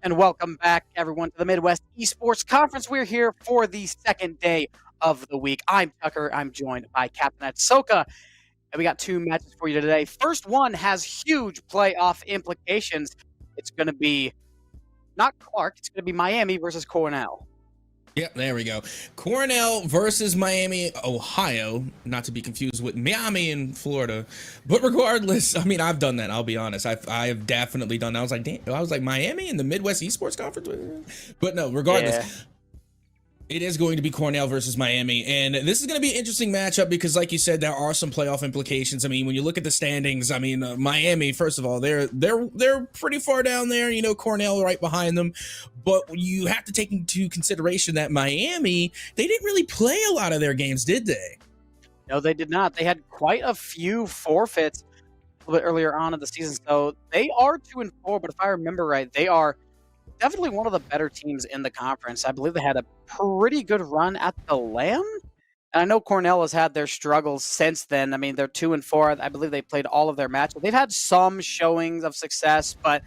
And welcome back, everyone, to the Midwest Esports Conference. We're here for the second day of the week. I'm Tucker. I'm joined by Captain Soka, and we got two matches for you today. First one has huge playoff implications. It's going to be not Clark. It's going to be Miami versus Cornell. Yep, there we go. Cornell versus Miami, Ohio, not to be confused with Miami in Florida. But regardless, I mean, I've done that. I'll be honest. I've definitely done that. I was like, damn, I was like, Miami in the Midwest Esports Conference? But no, regardless, it is going to be Cornell versus Miami. And this is going to be an interesting matchup because, like you said, there are some playoff implications. I mean, when you look at the standings, I mean, Miami, first of all, they're pretty far down there. You know, Cornell right behind them. But you have to take into consideration that Miami, they didn't really play a lot of their games, did they? No, they did not. They had quite a few forfeits a little bit earlier on in the season. So they are 2-4, but if I remember right, they are definitely one of the better teams in the conference. I believe they had a pretty good run at the Lamp. And I know Cornell has had their struggles since then. I mean, they're 2-4. I believe they played all of their matches. They've had some showings of success, but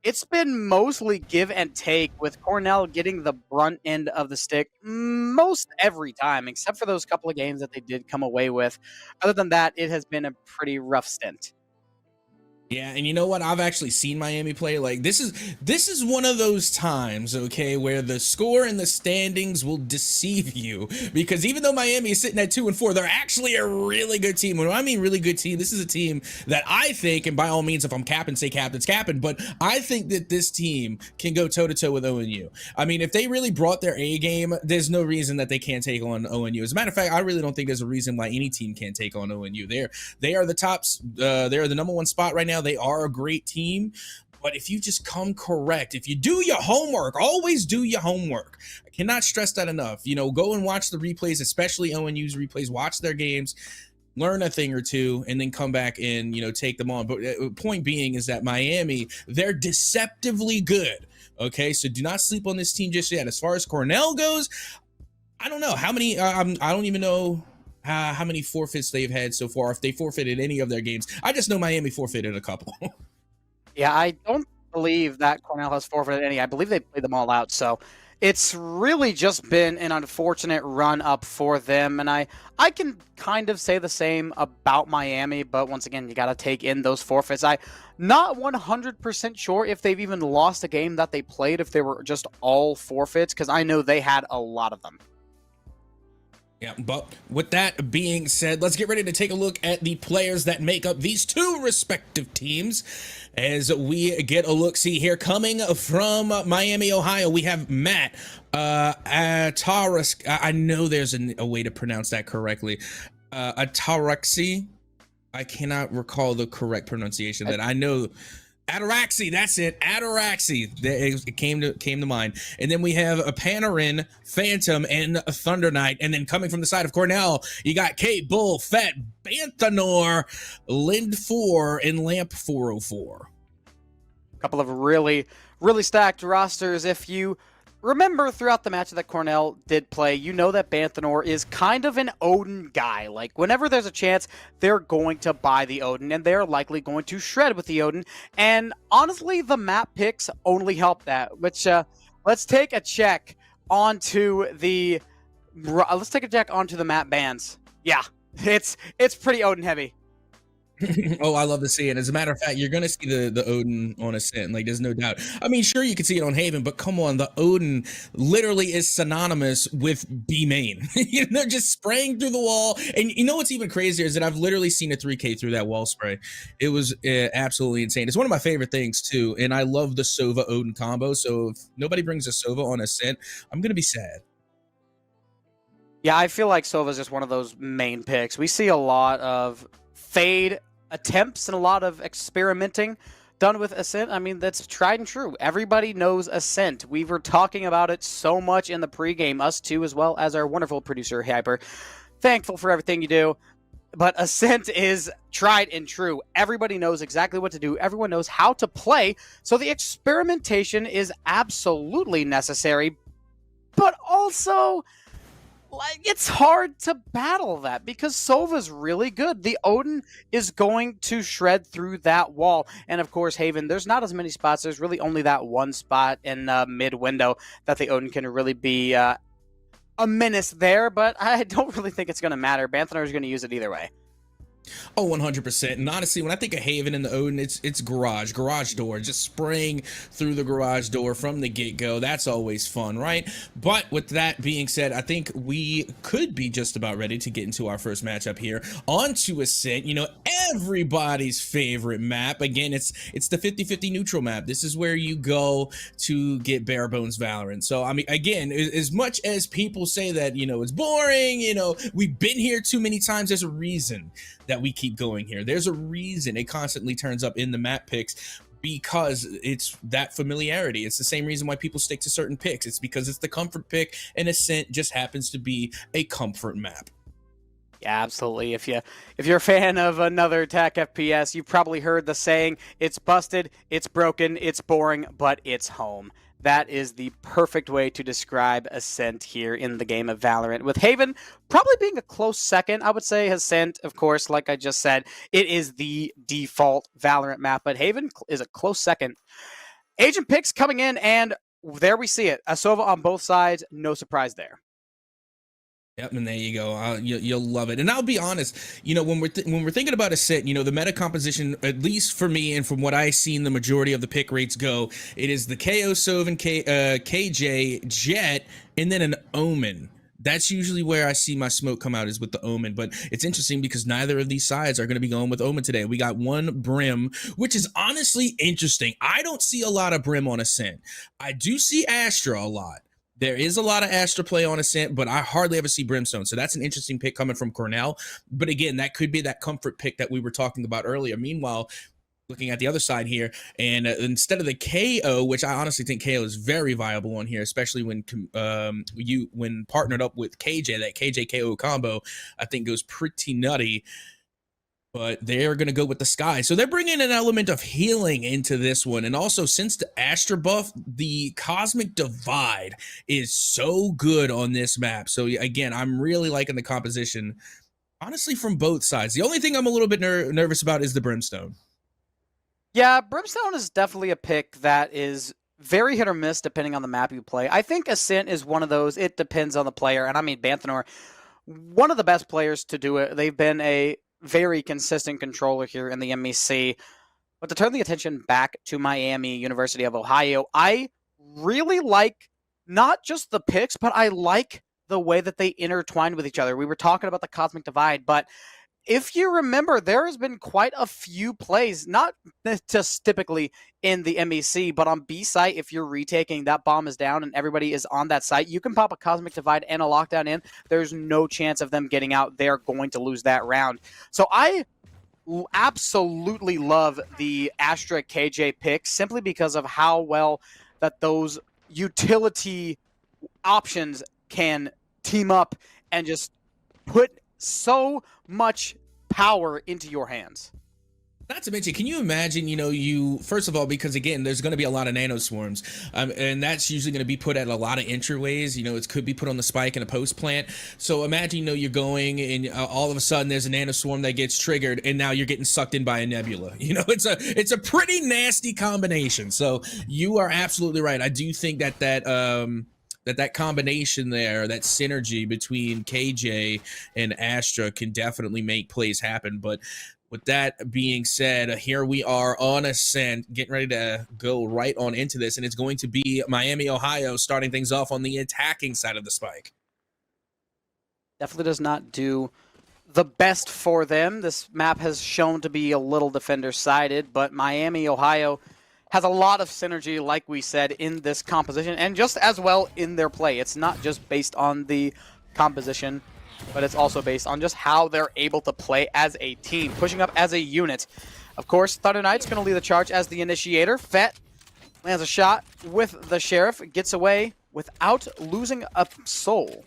it's been mostly give and take, with Cornell getting the brunt end of the stick most every time, except for those couple of games that they did come away with. Other than that, it has been a pretty rough stint. Yeah, and you know what? I've actually seen Miami play. Like, this is one of those times, okay, where the score and the standings will deceive you. Because even though Miami is sitting at 2-4, they're actually a really good team. When I mean really good team, this is a team that I think, and by all means, if I'm capping, say captain's capping, but I think that this team can go toe-to-toe with ONU. I mean, if they really brought their A game, there's no reason that they can't take on ONU. As a matter of fact, I really don't think there's a reason why any team can't take on ONU. They are the tops. They're the #1 spot right now. They are a great team, but if you just come correct, if you do your homework, always do your homework. I cannot stress that enough. You know, go and watch the replays, especially ONU's replays, watch their games, learn a thing or two, and then come back and, you know, take them on. But point being is that Miami, they're deceptively good. Okay, so do not sleep on this team just yet. As far as Cornell goes, I don't know how many, I don't even know how many forfeits they've had so far, if they forfeited any of their games. I just know Miami forfeited a couple. Yeah, I don't believe that Cornell has forfeited any. I believe they played them all out. So it's really just been an unfortunate run up for them. And I can kind of say the same about Miami, but once again, you got to take in those forfeits. I'm not 100% sure if they've even lost a game that they played, if they were just all forfeits, because I know they had a lot of them. Yeah, but with that being said, let's get ready to take a look at the players that make up these two respective teams as we get a look-see here. Coming from Miami, Ohio, we have Matt Ataraxi. I know there's a way to pronounce that correctly. Ataraxi. I cannot recall the correct pronunciation that I know. Ataraxi, that's it. Ataraxi. It came to mind. And then we have a Panarin, Phantom, and a Thunder Knight. And then coming from the side of Cornell, you got kbull, Phet, Banthanor, Lind 4, and Lamp 404. A couple of really, really stacked rosters. If you remember throughout the match that Cornell did play, you know that Banthanor is kind of an Odin guy. Like, whenever there's a chance, they're going to buy the Odin, and they're likely going to shred with the Odin. And honestly, the map picks only help that, which let's take a check onto the map bans. Yeah, it's pretty Odin heavy. Oh, I love to see it. As a matter of fact, you're going to see the Odin on Ascent. Like, there's no doubt. I mean, sure, you can see it on Haven, but come on, the Odin literally is synonymous with B main. You know, just spraying through the wall. And you know what's even crazier is that I've literally seen a 3K through that wall spray. It was absolutely insane. It's one of my favorite things, too. And I love the Sova Odin combo. So if nobody brings a Sova on Ascent, I'm going to be sad. Yeah, I feel like Sova's just one of those main picks. We see a lot of fade attempts and a lot of experimenting done with Ascent. I mean, that's tried and true. Everybody knows Ascent. We were talking about it so much in the pregame, us two, as well as our wonderful producer, Hyper. Thankful for everything you do. But Ascent is tried and true. Everybody knows exactly what to do. Everyone knows how to play. So the experimentation is absolutely necessary. But also, like, it's hard to battle that because Sova's really good. The Odin is going to shred through that wall. And of course, Haven, there's not as many spots. There's really only that one spot in mid window that the Odin can really be a menace there, but I don't really think it's going to matter. Banthanor is going to use it either way. Oh, 100%. And honestly, when I think of Haven and the Odin, it's garage door, just spraying through the garage door from the get-go. That's always fun, right? But with that being said, I think we could be just about ready to get into our first matchup here. On to Ascent, you know, everybody's favorite map. Again, it's the 50-50 neutral map. This is where you go to get bare bones Valorant. So, I mean, again, as much as people say that, you know, it's boring, you know, we've been here too many times, there's a reason that we keep going here. There's a reason it constantly turns up in the map picks, because it's that familiarity. It's the same reason why people stick to certain picks. It's because it's the comfort pick, and Ascent just happens to be a comfort map. Yeah, absolutely. If you're a fan of another tech FPS, you've probably heard the saying, it's busted, it's broken, it's boring, but it's home. That is the perfect way to describe Ascent here in the game of Valorant. With Haven probably being a close second, I would say Ascent, of course, like I just said, it is the default Valorant map, but Haven is a close second. Agent picks coming in, and there we see it. Asova on both sides, no surprise there. Yep, and there you go. You'll love it. And I'll be honest, you know, when we're thinking about Ascent, you know, the meta composition, at least for me and from what I've seen the majority of the pick rates go, it is the KO Sov KJ, Jet, and then an Omen. That's usually where I see my smoke come out, is with the Omen. But it's interesting because neither of these sides are going to be going with Omen today. We got one Brim, which is honestly interesting. I don't see a lot of Brim on Ascent. I do see Astra a lot. There is a lot of Astra play on Ascent, but I hardly ever see Brimstone. So that's an interesting pick coming from Cornell. But again, that could be that comfort pick that we were talking about earlier. Meanwhile, looking at the other side here, and instead of the KO, which I honestly think KO is very viable on here, especially when when partnered up with KJ, that KJ KO combo, I think goes pretty nutty. But they're going to go with the Sky. So they're bringing an element of healing into this one. And also, since the Astra buff, the Cosmic Divide is so good on this map. So again, I'm really liking the composition, honestly, from both sides. The only thing I'm a little bit nervous about is the Brimstone. Yeah, Brimstone is definitely a pick that is very hit or miss depending on the map you play. I think Ascent is one of those. It depends on the player. And I mean, Banthanor, one of the best players to do it. They've been a very consistent controller here in the MEC. But to turn the attention back to Miami, University of Ohio, I really like not just the picks, but I like the way that they intertwine with each other. We were talking about the Cosmic Divide, but if you remember, there has been quite a few plays, not just typically in the MEC, but on B site, if you're retaking, that bomb is down and everybody is on that site, you can pop a Cosmic Divide and a lockdown in. There's no chance of them getting out. They're going to lose that round. So I absolutely love the Astra KJ pick simply because of how well that those utility options can team up and just put so much power into your hands. Not to mention, can you imagine, you know, first of all, because again, there's going to be a lot of nano swarms, and that's usually going to be put at a lot of entryways. You know, it could be put on the spike and a post plant. So imagine, you know, you're going and all of a sudden there's a nano swarm that gets triggered, and now you're getting sucked in by a nebula. You know, it's a pretty nasty combination. So you are absolutely right. I do think that combination there, that synergy between KJ and Astra can definitely make plays happen. But with that being said, here we are on Ascent, getting ready to go right on into this, and it's going to be Miami, Ohio, starting things off on the attacking side of the spike. Definitely does not do the best for them. This map has shown to be a little defender-sided, but Miami, Ohio has a lot of synergy, like we said, in this composition, and just as well in their play. It's not just based on the composition, but it's also based on just how they're able to play as a team, pushing up as a unit. Of course, Thunder Knight's going to lead the charge as the initiator. Phet lands a shot with the Sheriff, gets away without losing a soul.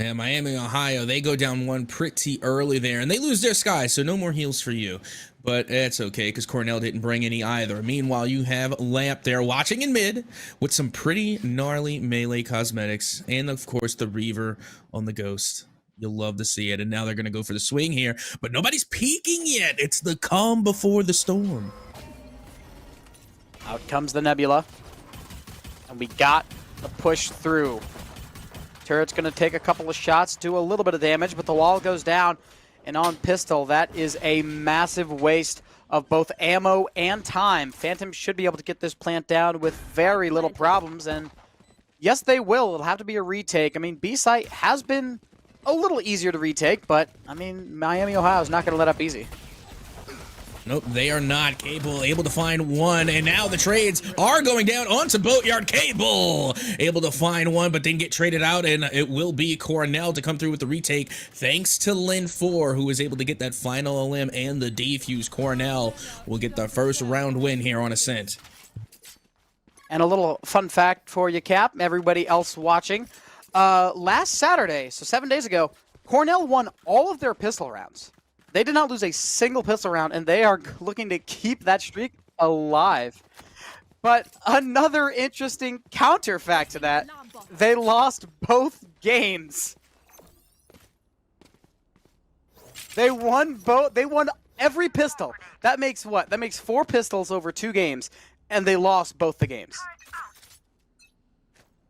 And Miami, Ohio, they go down one pretty early there, and they lose their Sky, so no more heals for you. But it's okay, because Cornell didn't bring any either. Meanwhile, you have Lamp there watching in mid with some pretty gnarly melee cosmetics, and of course the Reaver on the Ghost. You'll love to see it. And now they're going to go for the swing here, but nobody's peeking yet. It's the calm before the storm. Out comes the Nebula, and we got the push through. Turret's going to take a couple of shots, do a little bit of damage, but the wall goes down. And on pistol, that is a massive waste of both ammo and time. Phantom should be able to get this plant down with very little problems. And yes, they will. It'll have to be a retake. I mean, B-site has been a little easier to retake, but I mean, Miami, Ohio is not going to let up easy. Nope, they are not. kbull able to find one, and now the trades are going down onto Boatyard. kbull able to find one, but then get traded out, and it will be Cornell to come through with the retake, thanks to Lin 4, who was able to get that final limb and the defuse. Cornell will get the first round win here on Ascent. And a little fun fact for you, Cap, everybody else watching. Last Saturday, so 7 days ago, Cornell won all of their pistol rounds. They did not lose a single pistol round, and they are looking to keep that streak alive. But another interesting counter fact to that, they lost both games. They won both. They won every pistol. That makes what? That makes 4 pistols over 2 games, and they lost both the games.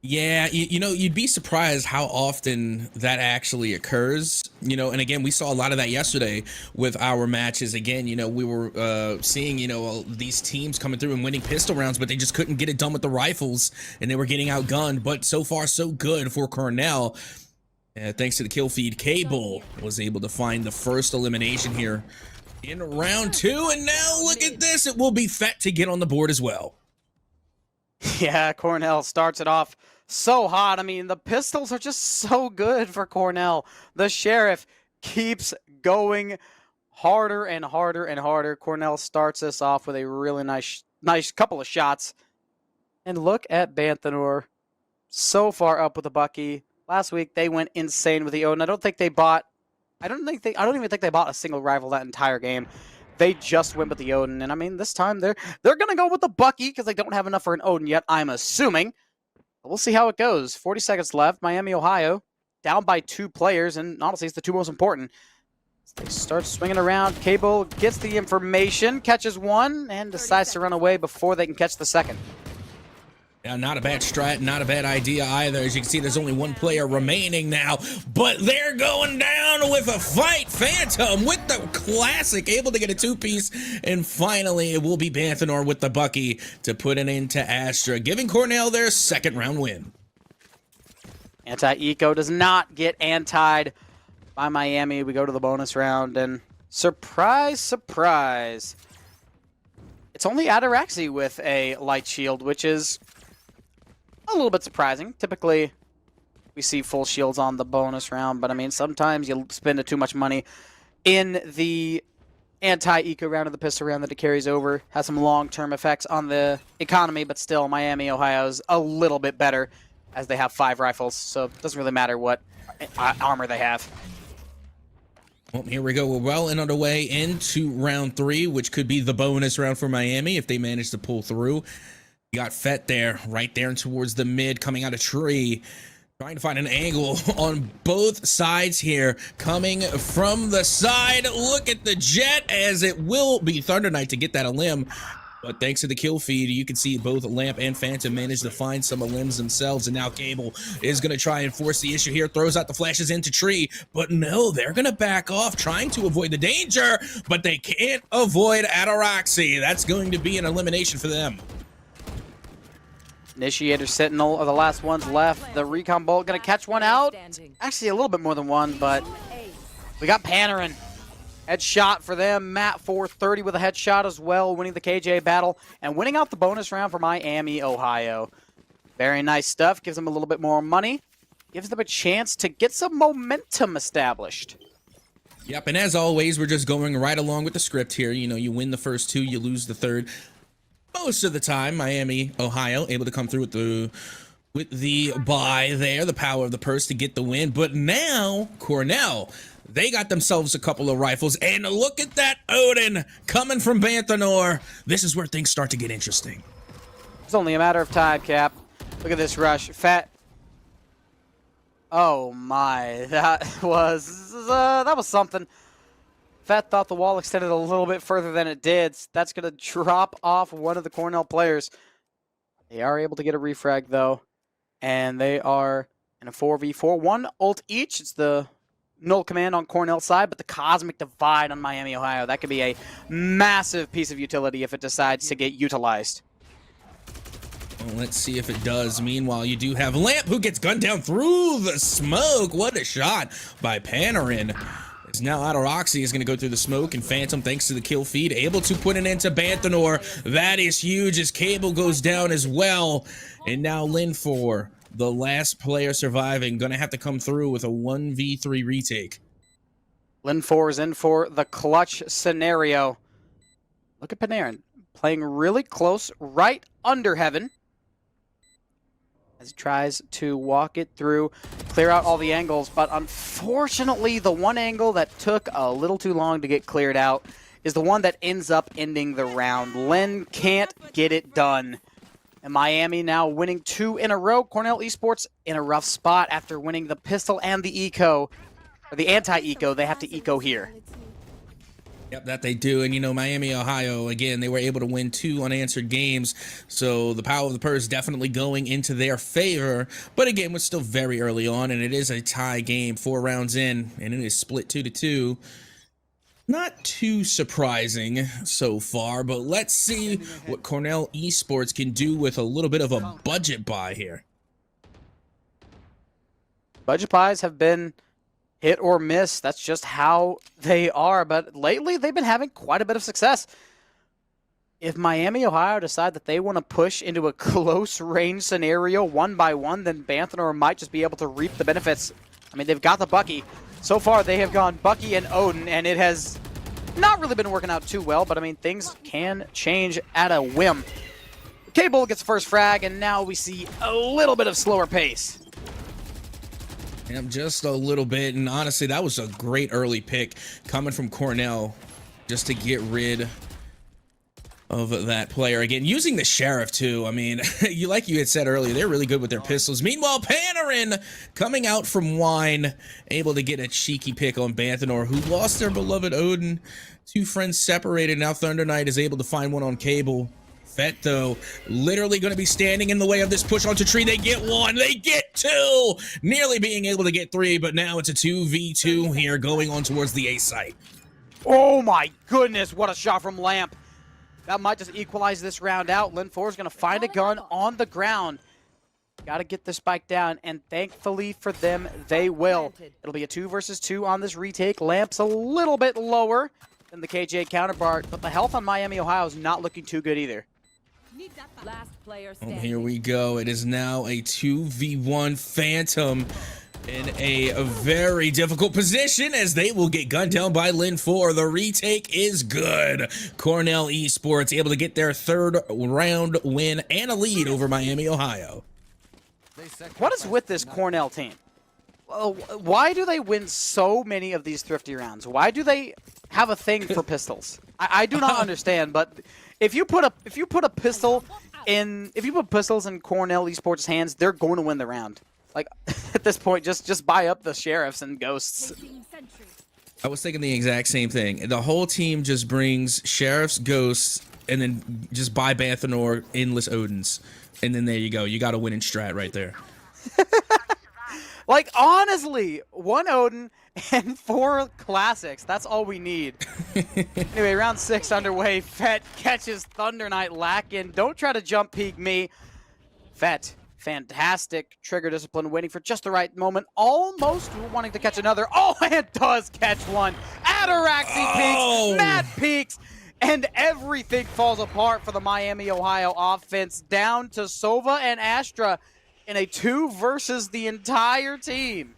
Yeah, you know, you'd be surprised how often that actually occurs, you know, and again, we saw a lot of that yesterday with our matches. Again, you know, we were seeing, you know, these teams coming through and winning pistol rounds, but they just couldn't get it done with the rifles, and they were getting outgunned. But so far, so good for Cornell. Thanks to the kill feed, kbull was able to find the first elimination here in round 2, and now look at this, it will be Phet to get on the board as well. Yeah, Cornell starts it off so hot. I mean, the pistols are just so good for Cornell. The Sheriff keeps going harder and harder and harder. Cornell starts this off with a really nice couple of shots. And look at Banthanor, so far up with the Bucky. Last week they went insane with the Odin. I don't even think they bought a single rifle that entire game. They just went with the Odin, and I mean, this time they're gonna go with the Bucky because they don't have enough for an Odin yet, I'm assuming. But we'll see how it goes. 40 seconds left. Miami, Ohio, down by 2 players, and honestly, it's the 2 most important. They start swinging around. kbull gets the information, catches one, and decides to run away before they can catch the second. Yeah, not a bad strat, not a bad idea either. As you can see, there's only 1 player remaining now, but they're going down with a fight. Phantom with the classic, able to get a 2-piece, and finally it will be Banthanor with the Bucky to put an end to Astra, giving Cornell their 2nd round win. Anti-Eco does not get antied by Miami. We go to the bonus round, and surprise, surprise, it's only Ataraxi with a light shield, which is a little bit surprising. Typically, we see full shields on the bonus round, but I mean, sometimes you spend too much money in the anti-eco round of the pistol round that it carries over. Has some long-term effects on the economy, but still, Miami, Ohio is a little bit better as they have 5 rifles, so it doesn't really matter what armor they have. Well, here we go. We're well and underway into round 3, which could be the bonus round for Miami if they manage to pull through. You got Phet there, right there and towards the mid, coming out of tree. Trying to find an angle on both sides here. Coming from the side. Look at the jet, as it will be Thunder Knight to get that limb. But thanks to the kill feed, you can see both Lamp and Phantom managed to find some limbs themselves. And now kbull is going to try and force the issue here. Throws out the flashes into tree. But no, they're going to back off, trying to avoid the danger. But they can't avoid Ataraxi. That's going to be an elimination for them. Initiator Sentinel are the last ones left. The Recon Bolt going to catch one out. Actually, a little bit more than one, but we got Panarin. Headshot for them. Matt 430 with a headshot as well, winning the KJ battle and winning out the bonus round for Miami, Ohio. Very nice stuff. Gives them a little bit more money. Gives them a chance to get some momentum established. Yep, and as always, we're just going right along with the script here. You know, you win the first 2, you lose the 3rd. Most of the time, Miami, Ohio, able to come through with the with the buy there, the power of the purse to get the win. But now Cornell, they got themselves a couple of rifles, and look at that Odin coming from Banthanor. This is where things start to get interesting. It's only a matter of time, Cap. Look at this rush. Phet. Oh my, that was something. Phet thought the wall extended a little bit further than it did. That's going to drop off one of the Cornell players. They are able to get a refrag, though. And they are in a 4v4. One ult each. It's the null command on Cornell's side, but the Cosmic Divide on Miami, Ohio. That could be a massive piece of utility if it decides to get utilized. Well, let's see if it does. Meanwhile, you do have Lamp, who gets gunned down through the smoke. What a shot by Panarin. As now Autoroxy is going to go through the smoke, and Phantom, thanks to the kill feed, able to put it into Banthanor. That is huge as Cable goes down as well. And now Lin4, the last player surviving, going to have to come through with a 1v3 retake. Lin4 is in for the clutch scenario. Look at Panarin playing really close right under Heaven, as he tries to walk it through, clear out all the angles, but unfortunately the one angle that took a little too long to get cleared out is the one that ends up ending the round. Lin can't get it done. And Miami now winning 2 in a row. Cornell Esports in a rough spot after winning the pistol and the eco, or the anti-eco. They have to eco here. Yep, that they do. And, you know, Miami, Ohio, again, they were able to win 2 unanswered games. So the power of the purse definitely going into their favor. But again, we're still very early on, and it is a tie game, 4 rounds in, and it is split 2-2. Not too surprising so far, but let's see what Cornell Esports can do with a little bit of a budget buy here. Budget buys have been hit or miss. That's just how they are. But lately, they've been having quite a bit of success. If Miami, Ohio decide that they want to push into a close range scenario 1-by-1, then Banthanor might just be able to reap the benefits. I mean, they've got the Bucky. So far, they have gone Bucky and Odin, and it has not really been working out too well. But, I mean, things can change at a whim. kbull gets the first frag, and now we see a little bit of slower pace. Yep, just a little bit, and honestly, that was a great early pick coming from Cornell just to get rid of that player. Again, using the Sheriff too. I mean, like you had said earlier, they're really good with their pistols. Meanwhile, Panarin coming out from Wine, able to get a cheeky pick on Banthanor, who lost their beloved Odin. 2 friends separated. Now Thunder Knight is able to find one on Cable. Phet, though, literally going to be standing in the way of this push onto tree. They get 1, they get 2, nearly being able to get 3, but now it's a 2v2 here going on towards the A site. Oh my goodness, what a shot from Lamp. That might just equalize this round out. Lin4 is going to find a gun on the ground. Got to get this spike down, and thankfully for them, they will. It'll be a 2 versus 2 on this retake. Lamp's a little bit lower than the KJ counterpart, but the health on Miami, Ohio is not looking too good either. Last player Oh, here we go. It is now a 2v1 Phantom in a very difficult position as they will get gunned down by Lin4. The retake is good. Cornell Esports able to get their 3rd round win and a lead over Miami, Ohio. What is with this Cornell team? Why do they win so many of these thrifty rounds? Why do they have a thing for pistols? I do not understand, but if you put pistols in Cornell Esports' hands, they're going to win the round. Like, at this point, just buy up the Sheriffs and Ghosts. I was thinking the exact same thing. The whole team just brings Sheriffs, Ghosts, and then just buy Banthanor, endless Odins. And then there you go. You got a winning strat right there. Like, honestly, 1 Odin and 4 classics. That's all we need. Anyway, round 6 underway. Phet catches Thunder Knight lacking. Don't try to jump peek me. Phet, fantastic trigger discipline, waiting for just the right moment. Almost wanting to catch another. Oh, and does catch one. Ataraxy peeks. Matt peeks. And everything falls apart for the Miami, Ohio offense. Down to Sova and Astra in a 2 versus the entire team.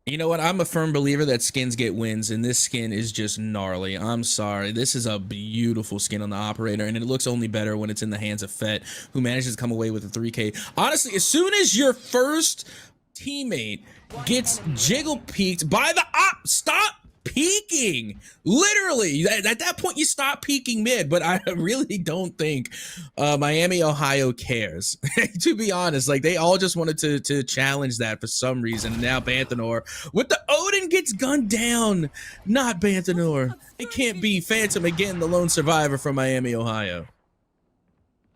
You know what? I'm a firm believer that skins get wins, and this skin is just gnarly. I'm sorry. This is a beautiful skin on the operator, and it looks only better when it's in the hands of Phet, who manages to come away with a 3K. Honestly, as soon as your first teammate gets jiggle peeked by the op, stop peeking. Literally, at that point, you stop peeking mid, but I really don't think Miami, Ohio cares. To be honest, like they all just wanted to challenge that for some reason. And now Banthanor with the Odin gets gunned down. Not Banthanor. It can't be Phantom again, the lone survivor from Miami, Ohio.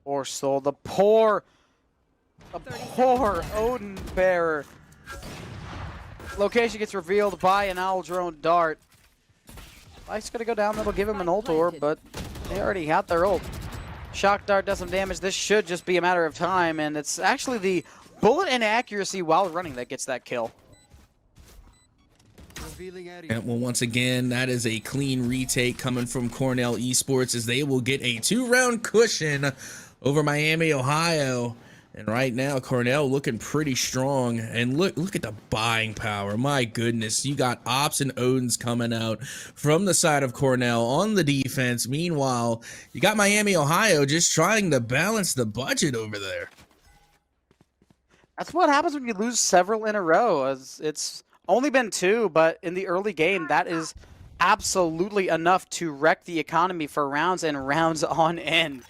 Poor soul, the poor Odin bearer. Location gets revealed by an owl drone dart. Life's gonna go down, that'll give him an ult orb, but they already had their ult. Shock dart does some damage. This should just be a matter of time, and it's actually the bullet inaccuracy while running that gets that kill. And well, once again, that is a clean retake coming from Cornell Esports, as they will get a 2-round cushion over Miami, Ohio. And right now, Cornell looking pretty strong. And look at the buying power. My goodness, you got Ops and Odins coming out from the side of Cornell on the defense. Meanwhile, you got Miami, Ohio just trying to balance the budget over there. That's what happens when you lose several in a row. It's only been 2, but in the early game, that is absolutely enough to wreck the economy for rounds and rounds on end.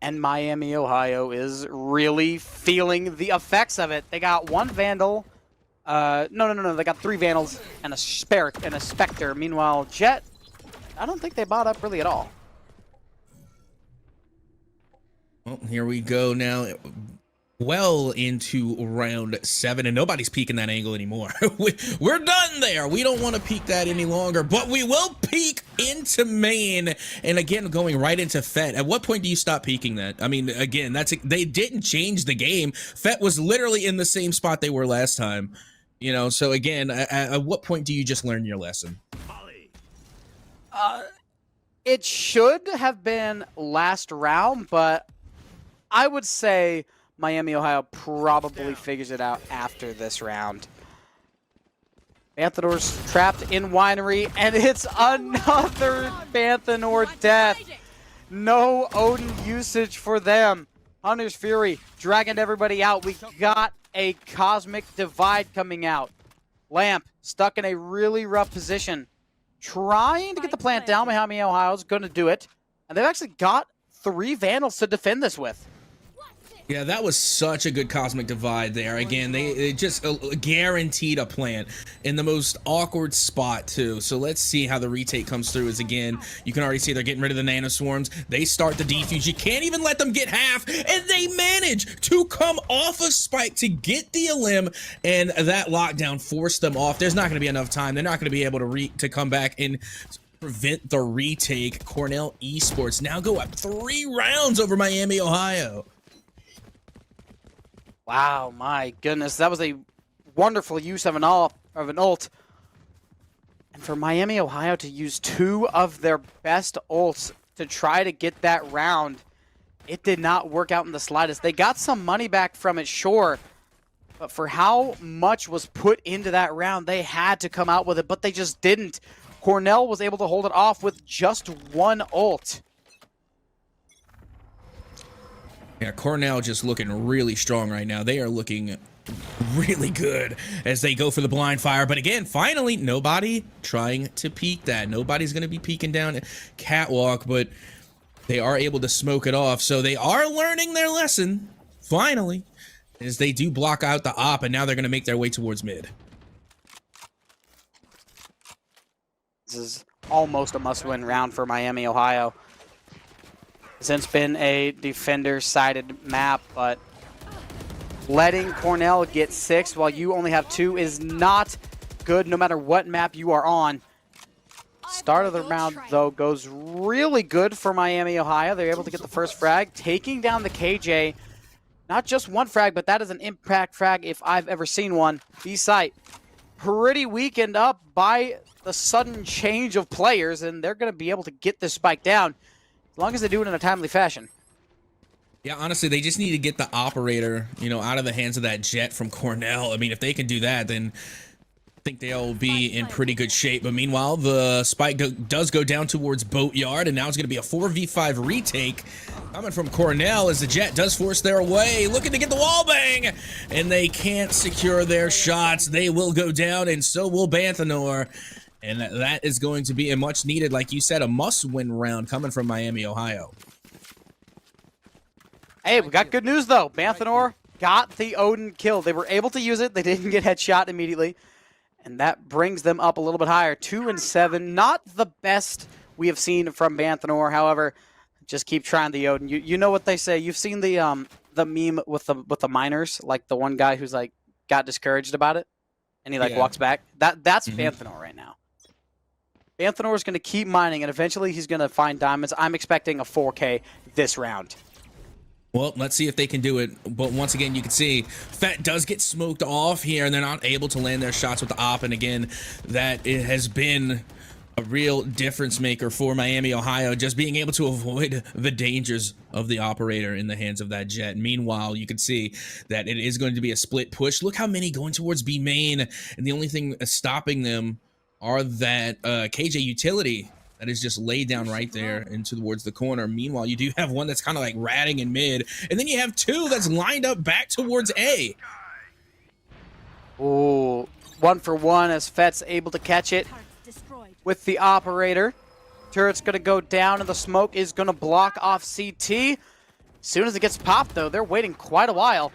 And Miami, Ohio is really feeling the effects of it. They got 1 Vandal. No. They got 3 Vandals and a Spectre. Meanwhile, Jet, I don't think they bought up really at all. Well, here we go now. Well into round 7, and nobody's peeking that angle anymore. We're done there. We don't want to peek that any longer, but we will peek into main, and again going right into Phet. At what point do you stop peeking that? I mean, again, they didn't change the game. Phet was literally in the same spot they were last time, you know. So again, at what point do you just learn your lesson? It should have been last round, but I would say Miami, Ohio probably figures it out after this round. Banthanor's trapped in Winery, and it's another Banthanor death. No Odin usage for them. Hunter's Fury dragging everybody out. We got a Cosmic Divide coming out. Lamp stuck in a really rough position. Trying to get the plant down. Miami, Ohio's going to do it. And they've actually got 3 Vandals to defend this with. Yeah, that was such a good Cosmic Divide there. Again, they just guaranteed a plant in the most awkward spot, too. So let's see how the retake comes through. As again, you can already see they're getting rid of the Nano Swarms. They start the defuse. You can't even let them get half, and they manage to come off a spike to get the elim, and that lockdown forced them off. There's not going to be enough time. They're not going to be able to come back and prevent the retake. Cornell Esports now go up 3 rounds over Miami, Ohio. Wow, my goodness. That was a wonderful use of an ult. And for Miami, Ohio to use 2 of their best ults to try to get that round, it did not work out in the slightest. They got some money back from it, sure. But for how much was put into that round, they had to come out with it, but they just didn't. Cornell was able to hold it off with just 1 ult. Yeah, Cornell just looking really strong right now. They are looking really good as they go for the blind fire. But again, finally, nobody trying to peek that. Nobody's going to be peeking down Catwalk, but they are able to smoke it off. So they are learning their lesson, finally, as they do block out the op, and now they're going to make their way towards mid. This is almost a must-win round for Miami, Ohio. Since been a defender-sided map, but letting Cornell get 6 while you only have 2 is not good no matter what map you are on. Start of the round, though, goes really good for Miami, Ohio. They're able to get the first frag, taking down the KJ. Not just 1 frag, but that is an impact frag if I've ever seen one. B-site pretty weakened up by the sudden change of players, and they're going to be able to get this spike down. As long as they do it in a timely fashion. Yeah, honestly, they just need to get the operator, you know, out of the hands of that Jet from Cornell. I mean, if they can do that, then think they'll be in pretty good shape. But meanwhile, the spike does go down towards Boatyard, and now it's going to be a 4v5 retake coming from Cornell as the Jet does force their way, looking to get the wall bang, and they can't secure their shots. They will go down, and so will Banthanor. And that is going to be a much needed, like you said, a must-win round coming from Miami, Ohio. Hey, we got good news, though. Banthanor got the Odin kill. They were able to use it. They didn't get headshot immediately. And that brings them up a little bit higher. 2-7. Not the best we have seen from Banthanor. However, just keep trying the Odin. You know what they say. You've seen the meme with the miners, like the one guy who's like got discouraged about it, and he like walks back. That's Banthanor right now. Banthanor is going to keep mining, and eventually he's going to find diamonds. I'm expecting a 4K this round. Well, let's see if they can do it. But once again, you can see Phet does get smoked off here, and they're not able to land their shots with the op. And again, that it has been a real difference maker for Miami, Ohio, just being able to avoid the dangers of the operator in the hands of that Jet. Meanwhile, you can see that it is going to be a split push. Look how many going towards B main, and the only thing stopping them are that KJ utility that is just laid down right there into towards the corner. Meanwhile, you do have one that's kind of like ratting in mid, and then you have two that's lined up back towards A. Ooh, 1-for-1 as Phet's able to catch it with the operator. Turret's going to go down, and the smoke is going to block off CT. As soon as it gets popped, though, they're waiting quite a while.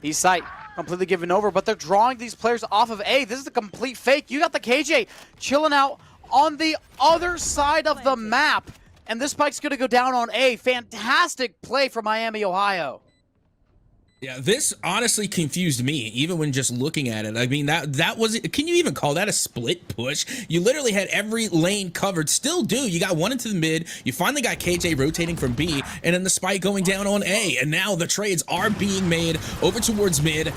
B site completely given over, but they're drawing these players off of A. This is a complete fake. You got the KJ chilling out on the other side of the map, and this spike's going to go down on A. Fantastic play from Miami, Ohio. Yeah, this honestly confused me, even when just looking at it. I mean, that was, can you even call that a split push? You literally had every lane covered. Still do. You got one into the mid. You finally got KJ rotating from B, and then the spike going down on A. And now the trades are being made over towards mid.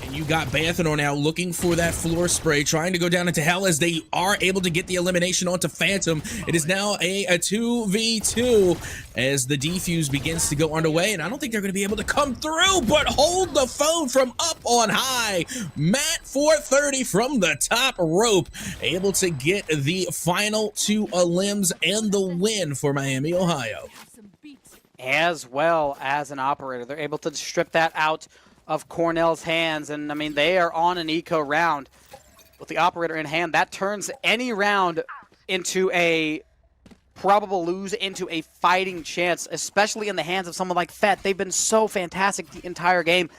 And you got Banthanor now looking for that floor spray, trying to go down into hell as they are able to get the elimination onto Phantom. It is now a 2v2 as the defuse begins to go underway, and I don't think they're going to be able to come through, but hold the phone from up on high. Matt 430 from the top rope, able to get the final 2 elims and the win for Miami, Ohio. As well as an operator, they're able to strip that out of Cornell's hands, and I mean, they are on an eco round with the operator in hand. That turns any round into a probable lose, into a fighting chance, especially in the hands of someone like Phet. They've been so fantastic the entire game.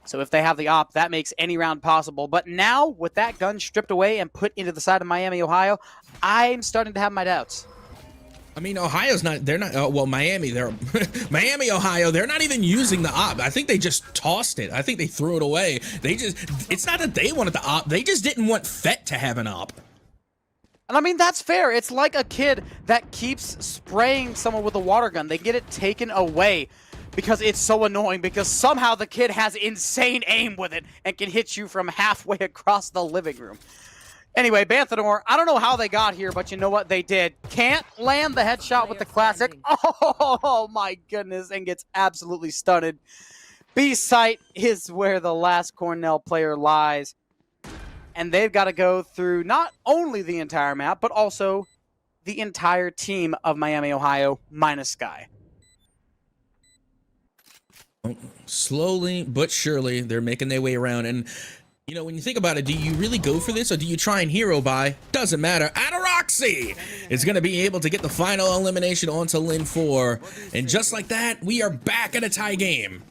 So if they have the op, that makes any round possible. But now, with that gun stripped away and put into the side of Miami, Ohio, I'm starting to have my doubts. I mean, Ohio's not, they're not, well, Miami, Miami, Ohio, they're not even using the op. I think they just tossed it. I think they threw it away. It's not that they wanted the op, they just didn't want Phet to have an op. And I mean, that's fair. It's like a kid that keeps spraying someone with a water gun. They get it taken away because it's so annoying, because somehow the kid has insane aim with it and can hit you from halfway across the living room. Anyway, Banthanor, I don't know how they got here, but you know what? They did. Can't land the headshot with the classic. Oh, my goodness, and gets absolutely stunned. B site is where the last Cornell player lies. And they've got to go through not only the entire map, but also the entire team of Miami, Ohio, minus Sky. Slowly but surely, they're making their way around. And you know, when you think about it, do you really go for this, or do you try and hero buy? Doesn't matter. Ataraxi is going to be able to get the final elimination onto Lin 4. And just like that, we are back at a tie game.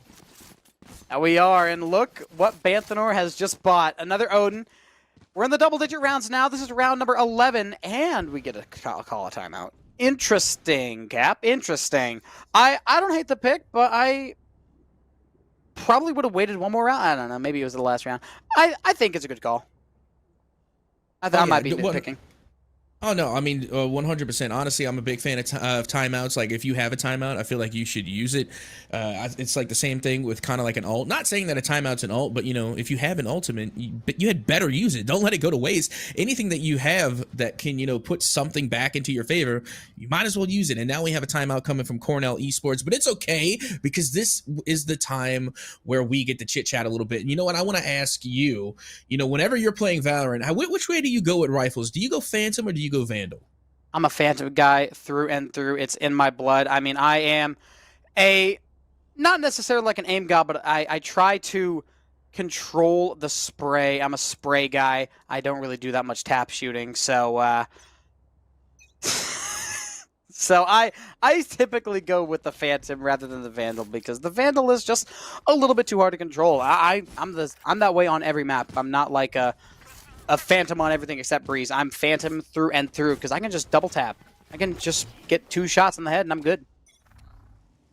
Now we are, and look what Banthanor has just bought. Another Odin. We're in the double-digit rounds now. This is round number 11, and we get a call a timeout. Interesting, Cap. Interesting. I don't hate the pick, but I probably would have waited one more round. I don't know. Maybe it was the last round. I think it's a good call. I might be nitpicking. Oh no, I mean 100%. Honestly, I'm a big fan of, of timeouts. Like if you have a timeout, I feel like you should use it. It's like the same thing with kind of like an ult. Not saying that a timeout's an ult, but you know, if you have an ultimate, you had better use it. Don't let it go to waste. Anything that you have that can, you know, put something back into your favor, you might as well use it. And now we have a timeout coming from Cornell Esports, but it's okay because this is the time where we get to chit chat a little bit. And you know what? I want to ask you, you know, whenever you're playing Valorant, which way do you go with rifles? Do you go Phantom or do you go Vandal? I'm a Phantom guy through and through. It's in my blood. I mean, I am not necessarily like an aim god, but I try to control the spray. I'm a spray guy. I don't really do that much tap shooting, so so I typically go with the Phantom rather than the Vandal because the Vandal is just a little bit too hard to control. I'm that way on every map. I'm not like a Phantom on everything except Breeze. I'm Phantom through and through because I can just double tap. I can just get 2 shots in the head and I'm good.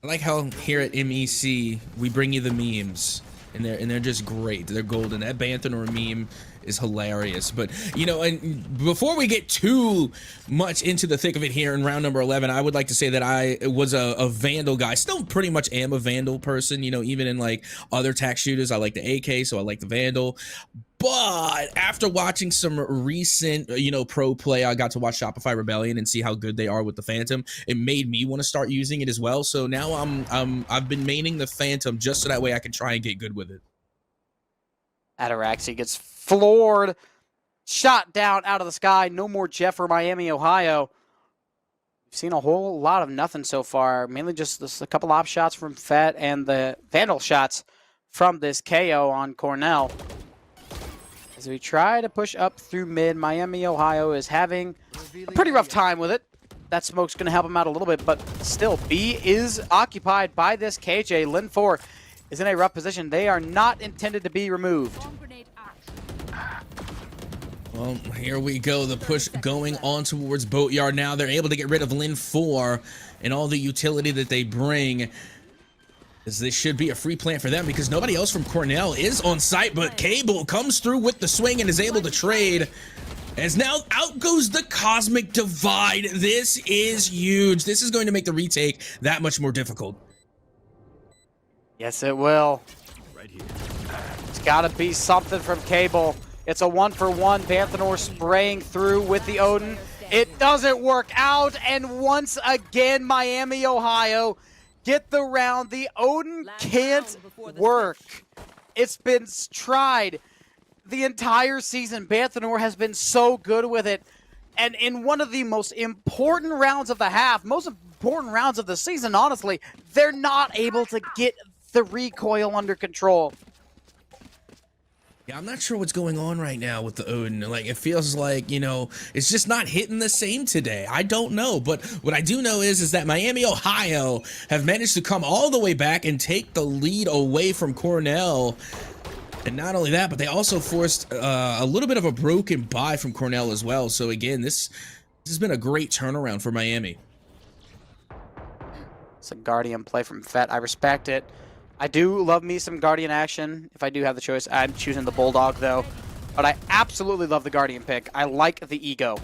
I like how here at MEC we bring you the memes, and they're just great. They're golden. That Banthanor meme is hilarious. But you know, and before we get too much into the thick of it here in round number 11, I would like to say that I was a Vandal guy. Still pretty much am a Vandal person. You know, even in like other tac shooters, I like the AK, so I like the Vandal. But after watching some recent, you know, pro play, I got to watch Shopify Rebellion and see how good they are with the Phantom. It made me want to start using it as well. So now I've been maining the Phantom just so that way I can try and get good with it. Ataraxi gets floored, shot down out of the sky. No more Jeff for Miami, Ohio. We've seen a whole lot of nothing so far. Mainly just a couple op shots from Phet and the Vandal shots from this KO on Cornell. As we try to push up through mid, Miami, Ohio is having a pretty rough time with it. That smoke's going to help him out a little bit, but still, B is occupied by this KJ. Lin 4 is in a rough position. They are not intended to be removed. Well, here we go. The push going on towards Boatyard now. They're able to get rid of Lin 4 and all the utility that they bring. As this should be a free plant for them because nobody else from Cornell is on site, but kbull comes through with the swing and is able to trade. As now out goes the Cosmic Divide. This is huge. This is going to make the retake that much more difficult. Yes, it will. It's got to be something from kbull. It's a 1-for-1. Banthanor spraying through with the Odin. It doesn't work out, and once again, Miami, Ohio get the round. The Odin can't work. It's been tried the entire season. Banthanor has been so good with it. And in one of the most important rounds of the half, most important rounds of the season, honestly, they're not able to get the recoil under control. Yeah, I'm not sure what's going on right now with the Odin. Like, it feels like, you know, it's just not hitting the same today. I don't know. But what I do know is that Miami, Ohio have managed to come all the way back and take the lead away from Cornell. And not only that, but they also forced a little bit of a broken buy from Cornell as well. So again, this has been a great turnaround for Miami. It's a Guardian play from Phet. I respect it. I do love me some Guardian action. If I do have the choice, I'm choosing the Bulldog, though. But I absolutely love the Guardian pick. I like the ego.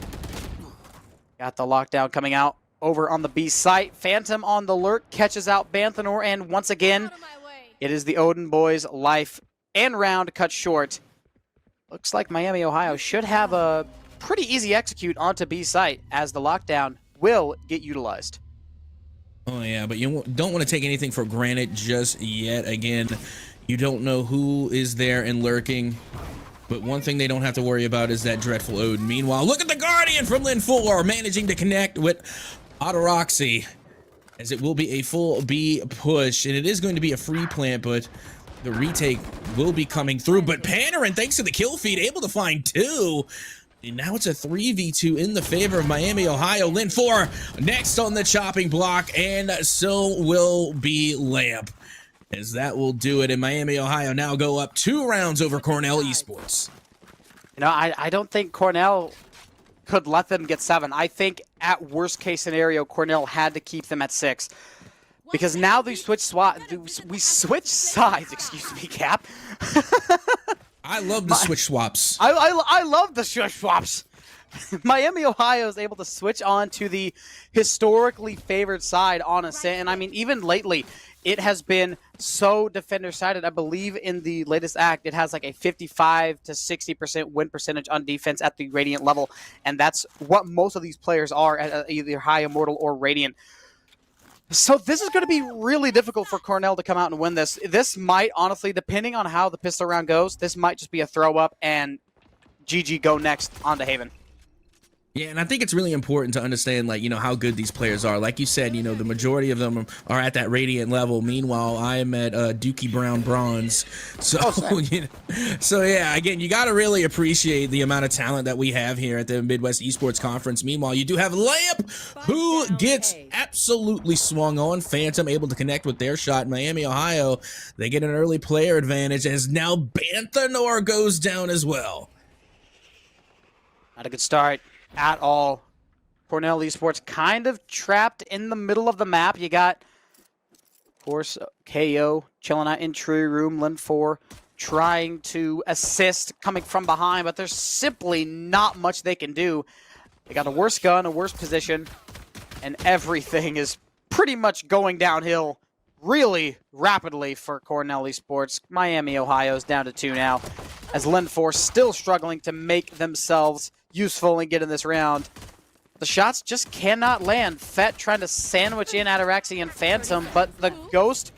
Got the lockdown coming out over on the B site. Phantom on the lurk, catches out Banthanor, and once again, it is the Odin boys' life and round cut short. Looks like Miami, Ohio should have a pretty easy execute onto B site, as the lockdown will get utilized. Oh, yeah, but you don't want to take anything for granted just yet. Again, you don't know who is there and lurking. But one thing they don't have to worry about is that dreadful Odin. Meanwhile, look at the Guardian from Lin 4 managing to connect with Ataraxi. As it will be a full B push. And it is going to be a free plant, but the retake will be coming through. But Panarin, thanks to the kill feed, able to find 2. And now it's a 3v2 in the favor of Miami, Ohio. Lin 4 next on the chopping block, and so will be Lamp. As that will do it, and Miami, Ohio now go up 2 rounds over Cornell Esports. You know, I don't think Cornell could let them get 7. I think at worst case scenario, Cornell had to keep them at 6. Because now we switch sides, excuse me, Cap. I love the switch swaps. I love the switch swaps. Miami, Ohio is able to switch on to the historically favored side on Ascent. And I mean, even lately, it has been so defender-sided. I believe in the latest act, it has like a 55 to 60% win percentage on defense at the Radiant level. And that's what most of these players are at either High Immortal or Radiant. So this is going to be really difficult for Cornell to come out and win this. This might, honestly, depending on how the pistol round goes, this might just be a throw-up and GG go next on to Haven. Yeah, and I think it's really important to understand, like, you know, how good these players are. Like you said, you know, the majority of them are at that Radiant level. Meanwhile, I am at Dookie Brown Bronze. So, you know, so yeah, again, you got to really appreciate the amount of talent that we have here at the Midwest Esports Conference. Meanwhile, you do have Lamp, who gets absolutely swung on. Phantom able to connect with their shot. Miami, Ohio, they get an early player advantage as now Banthanor goes down as well. Not a good start at all. Cornell Esports kind of trapped in the middle of the map. You got, of course, KO chilling out in Tree Room. Lin4 trying to assist coming from behind, but there's simply not much they can do. They got a worse gun, a worse position, and everything is pretty much going downhill really rapidly for Cornell Esports. Miami, Ohio is down to 2 now, as Lin4 still struggling to make themselves useful and get in this round. The shots just cannot land. Phet trying to sandwich in Ataraxi and Phantom, but the Ghost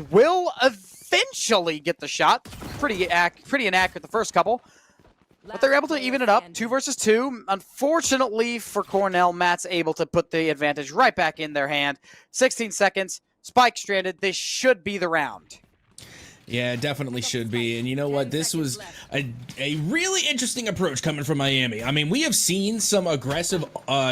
will eventually get the shot. Pretty inaccurate the first couple, but they're able to even it up. 2 versus 2. Unfortunately for Cornell, Matt's able to put the advantage right back in their hand. 16 seconds. Spike stranded. This should be the round. Yeah, it definitely should be. And you know what? This was a really interesting approach coming from Miami. I mean, we have seen some aggressive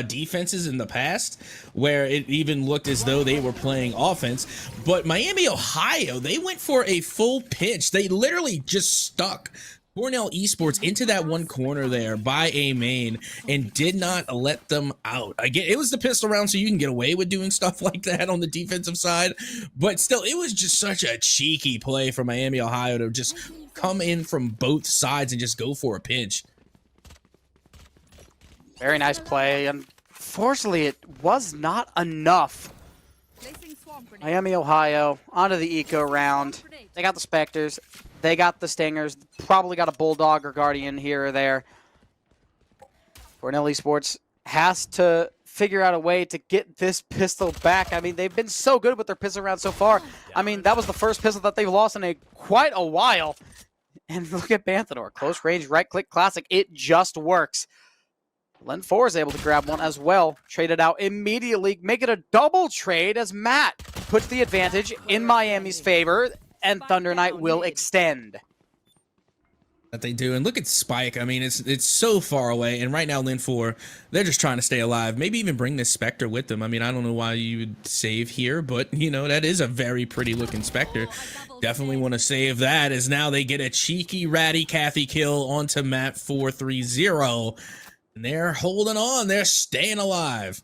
defenses in the past where it even looked as though they were playing offense. But Miami, Ohio, they went for a full pitch. They literally just stuck Cornell Esports into that one corner there by a main and did not let them out. Again, it was the pistol round, so you can get away with doing stuff like that on the defensive side. But still, it was just such a cheeky play for Miami, Ohio to just come in from both sides and just go for a pinch. Very nice play. Unfortunately, it was not enough. Miami, Ohio, onto the eco round. They got the Spectres. They got the Stingers. Probably got a Bulldog or Guardian here or there. Cornell Esports has to figure out a way to get this pistol back. I mean, they've been so good with their pistol round so far. I mean, that was the first pistol that they've lost in quite a while. And look at Banthanor. Close range, right-click classic. It just works. Lin4 is able to grab one as well. Trade it out immediately. Make it a double trade as Matt puts the advantage in Miami's favor. And Thunder Knight will extend. That they do. And look at Spike. I mean, it's so far away. And right now, Lin4, they're just trying to stay alive. Maybe even bring this Spectre with them. I mean, I don't know why you would save here, but, you know, that is a very pretty looking Spectre. Definitely want to save that, as now they get a cheeky ratty Kathy kill onto Matt 430. And they're holding on. They're staying alive.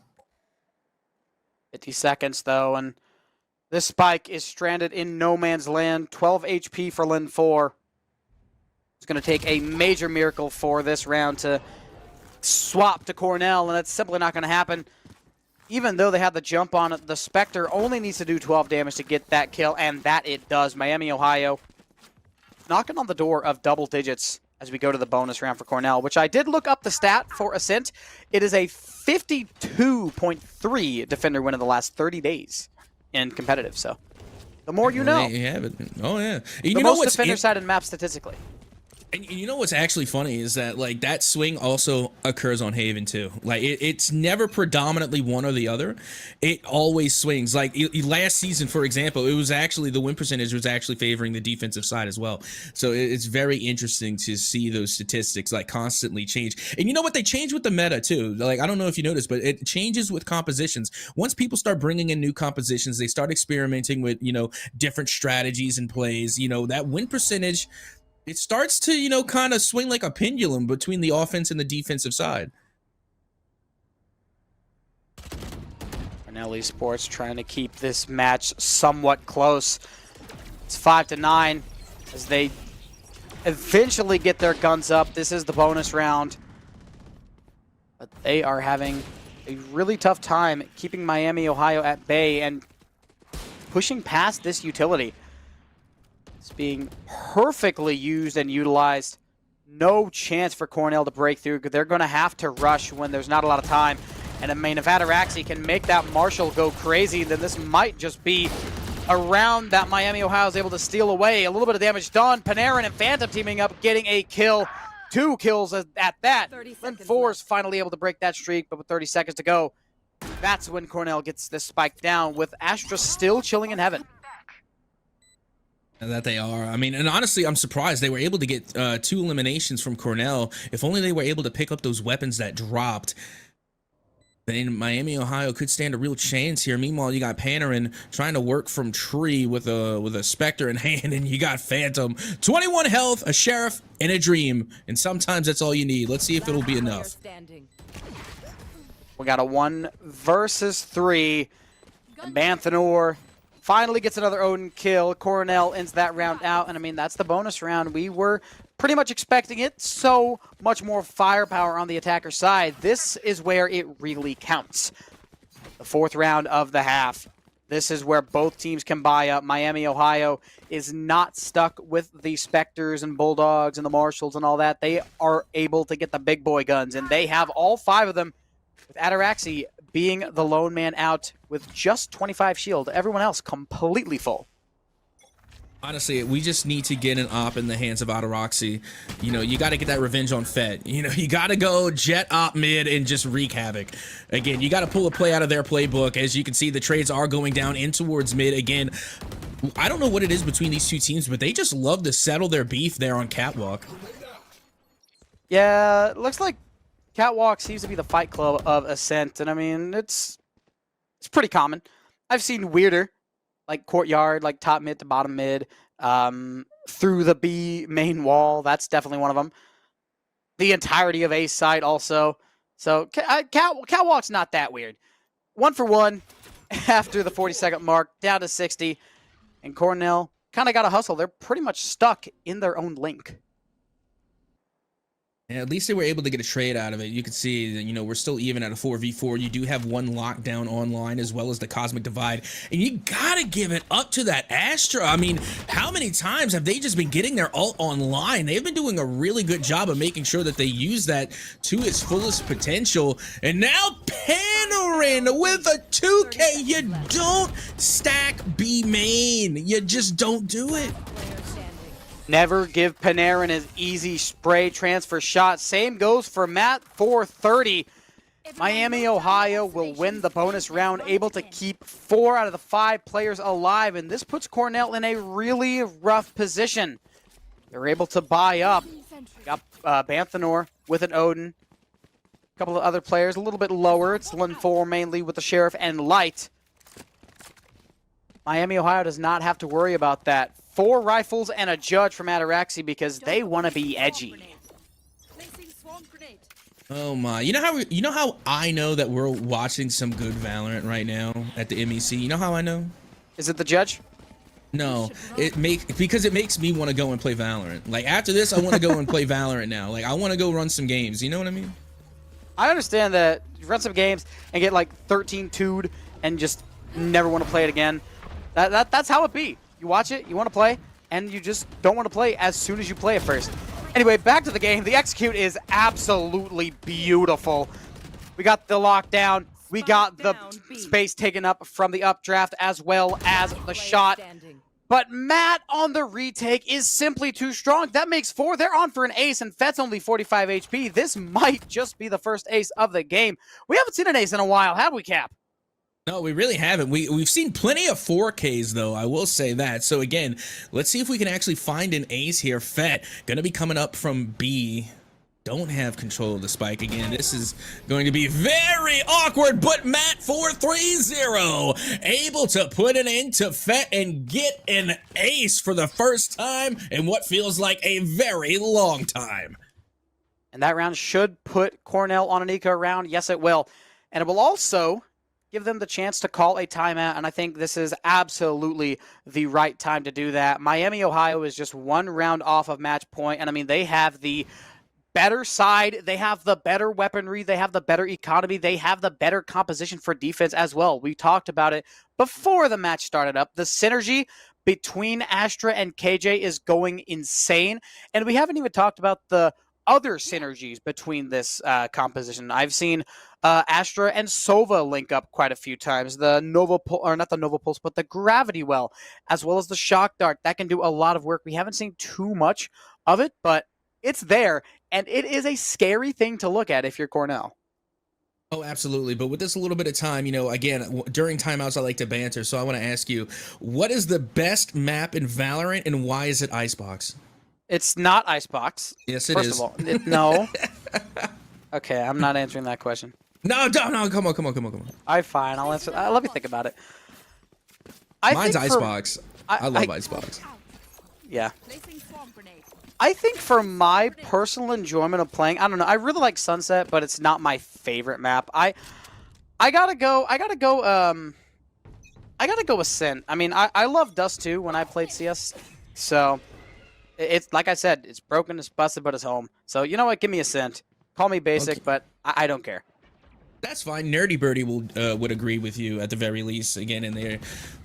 50 seconds, though, and this Spike is stranded in no man's land. 12 HP for Lin4. It's going to take a major miracle for this round to swap to Cornell, and that's simply not going to happen. Even though they had the jump on it, the Spectre only needs to do 12 damage to get that kill, and that it does. Miami, Ohio, knocking on the door of double digits as we go to the bonus round for Cornell, which I did look up the stat for Ascent. It is a 52.3 defender win in the last 30 days. In competitive, so the more you know. Yeah, but, oh yeah. The most defender side in map statistically. And you know what's actually funny is that, like, that swing also occurs on Haven too. Like, it's never predominantly one or the other. It always swings. Like last season, for example, it was actually the win percentage was actually favoring the defensive side as well. So it's very interesting to see those statistics like constantly change. And you know what? They change with the meta too. Like, I don't know if you noticed, but it changes with compositions. Once people start bringing in new compositions, they start experimenting with, you know, different strategies and plays. You know, that win percentage, it starts to, you know, kind of swing like a pendulum between the offense and the defensive side. Cornell Esports trying to keep this match somewhat close. It's 5-9 as they eventually get their guns up. This is the bonus round. But they are having a really tough time keeping Miami, Ohio at bay and pushing past this utility. It's being perfectly used and utilized. No chance for Cornell to break through. They're going to have to rush when there's not a lot of time. And I mean, if Ataraxi can make that Marshall go crazy, then this might just be a round that Miami, Ohio is able to steal away. A little bit of damage done. Panarin and Phantom teaming up, getting a kill. 2 kills at that. Then Force finally able to break that streak, but with 30 seconds to go, that's when Cornell gets this spike down, with Astra still chilling in heaven. That they are. I mean, and honestly, I'm surprised they were able to get 2 eliminations from Cornell. If only they were able to pick up those weapons that dropped, then Miami, Ohio could stand a real chance here. Meanwhile, you got Panarin trying to work from tree with a Spectre in hand, and you got Phantom. 21 health, a Sheriff, and a Dream. And sometimes that's all you need. Let's see if it'll be enough. We got a 1 versus 3. And Banthanor finally gets another Odin kill. Cornell ends that round out. And I mean, that's the bonus round. We were pretty much expecting it. So much more firepower on the attacker side. This is where it really counts. The 4th round of the half. This is where both teams can buy up. Miami, Ohio is not stuck with the Spectres and Bulldogs and the Marshalls and all that. They are able to get the big boy guns, and they have all 5 of them, with Ataraxi being the lone man out with just 25 shield. Everyone else completely full. Honestly, we just need to get an op in the hands of Ataraxi. You know, you got to get that revenge on Phet. You know, you got to go jet op mid and just wreak havoc. Again, you got to pull a play out of their playbook. As you can see, the trades are going down in towards mid. Again, I don't know what it is between these two teams, but they just love to settle their beef there on Catwalk. Yeah, looks like Catwalk seems to be the fight club of Ascent. And I mean, it's pretty common. I've seen weirder, like Courtyard, like top mid to bottom mid, through the B main wall. That's definitely one of them. The entirety of Ace side also. So Catwalk's not that weird. 1 for 1 after the 40-second mark, down to 60. And Cornell kind of got to hustle. They're pretty much stuck in their own link. Yeah, at least they were able to get a trade out of it. You can see that, you know, we're still even at a 4v4. You do have 1 lockdown online as well as the Cosmic Divide. And you gotta give it up to that Astra. I mean, how many times have they just been getting their ult online? They've been doing a really good job of making sure that they use that to its fullest potential. And now Panarin with a 2K. You don't stack B main. You just don't do it. Never give Panarin his easy spray transfer shot. Same goes for Matt, 430. Miami, Ohio will win the bonus round, able to keep 4 out of the 5 players alive, and this puts Cornell in a really rough position. They're able to buy up. Got Banthanor with an Odin. A couple of other players a little bit lower. It's Lin 4 mainly with the Sheriff and Light. Miami, Ohio does not have to worry about that. 4 rifles and a judge from Ataraxi because they want to be edgy. Oh my! You know how I know that we're watching some good Valorant right now at the MEC. You know how I know? Is it the judge? No, because it makes me want to go and play Valorant. Like after this, I want to go and play Valorant now. Like I want to go run some games. You know what I mean? I understand that you run some games and get like 13-2'd and just never want to play it again. That's how it be. You watch it, you want to play, and you just don't want to play as soon as you play it first. Anyway, back to the game. The execute is absolutely beautiful. We got the lockdown. We got the space taken up from the updraft as well as the shot. But Matt on the retake is simply too strong. That makes 4. They're on for an ace, and Phet's only 45 HP. This might just be the first ace of the game. We haven't seen an ace in a while, have we, Cap? No, we really haven't. We've seen plenty of 4Ks, though, I will say that. So, again, let's see if we can actually find an ace here. Phet going to be coming up from B. Don't have control of the spike again. This is going to be very awkward, but Matt 4-3-0 able to put an end to Phet and get an ace for the first time in what feels like a very long time. And that round should put Cornell on an eco round. Yes, it will. And it will also give them the chance to call a timeout, and I think this is absolutely the right time to do that. Miami, Ohio is just 1 round off of match point, and I mean, they have the better side. They have the better weaponry. They have the better economy. They have the better composition for defense as well. We talked about it before the match started up. The synergy between Astra and KJ is going insane. And we haven't even talked about the other synergies between this composition. I've seen Astra and Sova link up quite a few times. The Nova Pulse, or not the Nova Pulse, but the Gravity Well, as well as the Shock Dart. That can do a lot of work. We haven't seen too much of it, but it's there, and it is a scary thing to look at if you're Cornell. Oh, absolutely. But with this a little bit of time, you know, again, during timeouts, I like to banter. So I want to ask you, what is the best map in Valorant and why is it Icebox? It's not Icebox. Yes, it First is. of all, no. Okay, I'm not answering that question. No, come on. All right, fine. I'll answer. Let me think about it. Mine's Icebox. I love Icebox. Yeah. Placing swarm grenade. I think for my personal enjoyment of playing, I don't know. I really like Sunset, but it's not my favorite map. I gotta go with Sin. I mean, I love Dust too when I played CS. So it's like I said, it's broken, it's busted, but it's home. So you know what? Give me a Sin. Call me basic, Okay. but I don't care. That's fine. Nerdy Birdie would agree with you at the very least. Again, and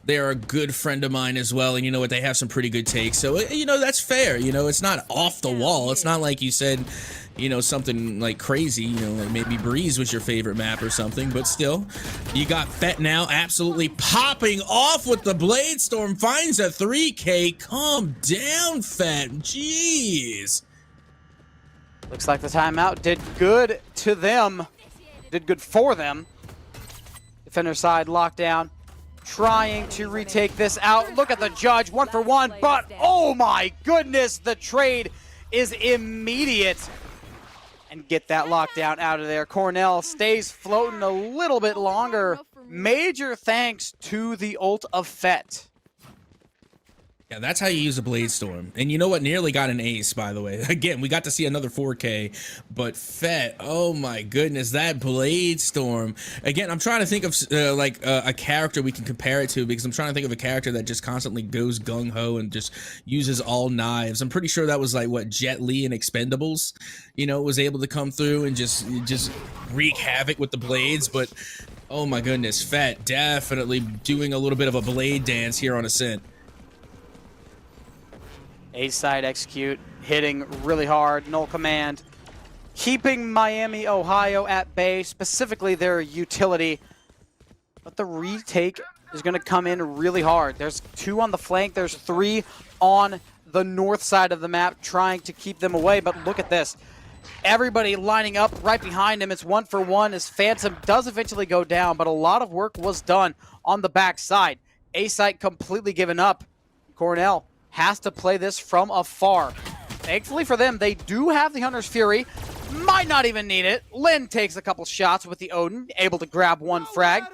they're a good friend of mine as well. And you know what? They have some pretty good takes. So you know that's fair. You know, it's not off the wall. It's not like you said, you know, something like crazy. You know, like maybe Breeze was your favorite map or something. But still, you got Phet now absolutely popping off with the Blade Storm. Finds a 3K. Calm down, Phet. Jeez. Looks like the timeout did good to them. Did good for them. Defender side lockdown. Trying to retake this out. Look at the judge, 1 for 1, but oh my goodness, the trade is immediate. And get that lockdown out of there. Cornell stays floating a little bit longer. Major thanks to the ult of Phet. Yeah, that's how you use a Blade Storm. And you know what? Nearly got an ace, by the way. Again, we got to see another 4K. But Phet, oh my goodness, that Blade Storm. Again, I'm trying to think of a character we can compare it to, because I'm trying to think of a character that just constantly goes gung-ho and just uses all knives. I'm pretty sure that was like, what, Jet Li in Expendables, you know, was able to come through and just wreak havoc with the blades. But oh my goodness, Phet definitely doing a little bit of a blade dance here on Ascent. A-side execute, hitting really hard, null command. Keeping Miami, Ohio at bay, specifically their utility. But the retake is going to come in really hard. There's 2 on the flank, there's 3 on the north side of the map trying to keep them away. But look at this. Everybody lining up right behind him. It's 1 for 1 as Phantom does eventually go down, but a lot of work was done on the backside. A-side completely given up. Cornell has to play this from afar. Thankfully for them, they do have the Hunter's Fury. Might not even need it. Lin takes a couple shots with the Odin, able to grab 1 frag.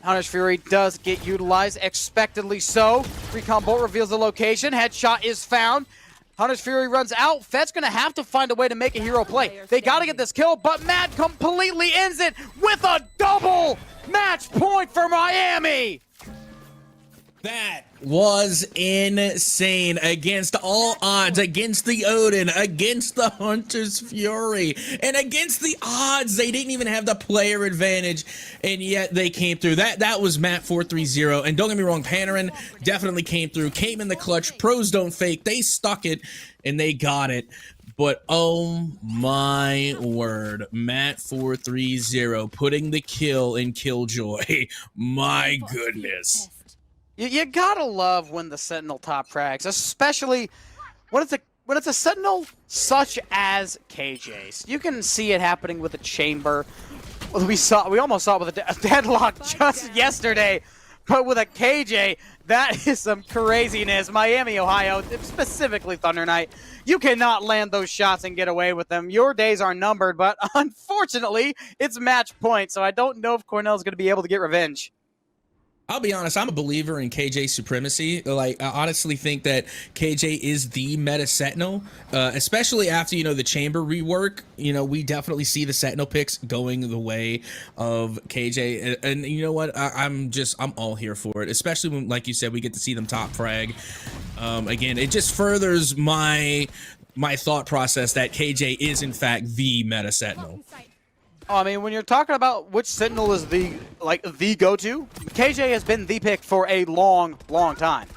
Hunter's Fury does get utilized, expectedly so. Recon Bolt reveals the location. Headshot is found. Hunter's Fury runs out. Phet's going to have to find a way to make a hero play. They got to get this kill, but Matt completely ends it with a double match point for Miami. That was insane. Against all odds, against the Odin, against the Hunter's Fury, and against the odds, they didn't even have the player advantage, and yet they came through. That was Matt 430, and don't get me wrong, Panarin definitely came through, came in the clutch. Pros don't fake. They stuck it, and they got it. But oh my word, Matt 430 putting the kill in Killjoy. My goodness. You gotta love when the Sentinel top frags, especially when it's a Sentinel such as KJ's. You can see it happening with a Chamber. We almost saw it with a Deadlock just yesterday, but with a KJ, that is some craziness. Miami, Ohio, specifically Thunder Knight, you cannot land those shots and get away with them. Your days are numbered, but unfortunately, it's match point, so I don't know if Cornell's going to be able to get revenge. I'll be honest, I'm a believer in KJ supremacy. Like, I honestly think that KJ is the meta Sentinel, especially after, you know, the Chamber rework. You know, we definitely see the Sentinel picks going the way of KJ. And you know what? I'm all here for it, especially when, like you said, we get to see them top frag. Again, it just furthers my my thought process that KJ is in fact the meta sentinel. I mean, when you're talking about which Sentinel is the go-to, KJ has been the pick for a long, long time.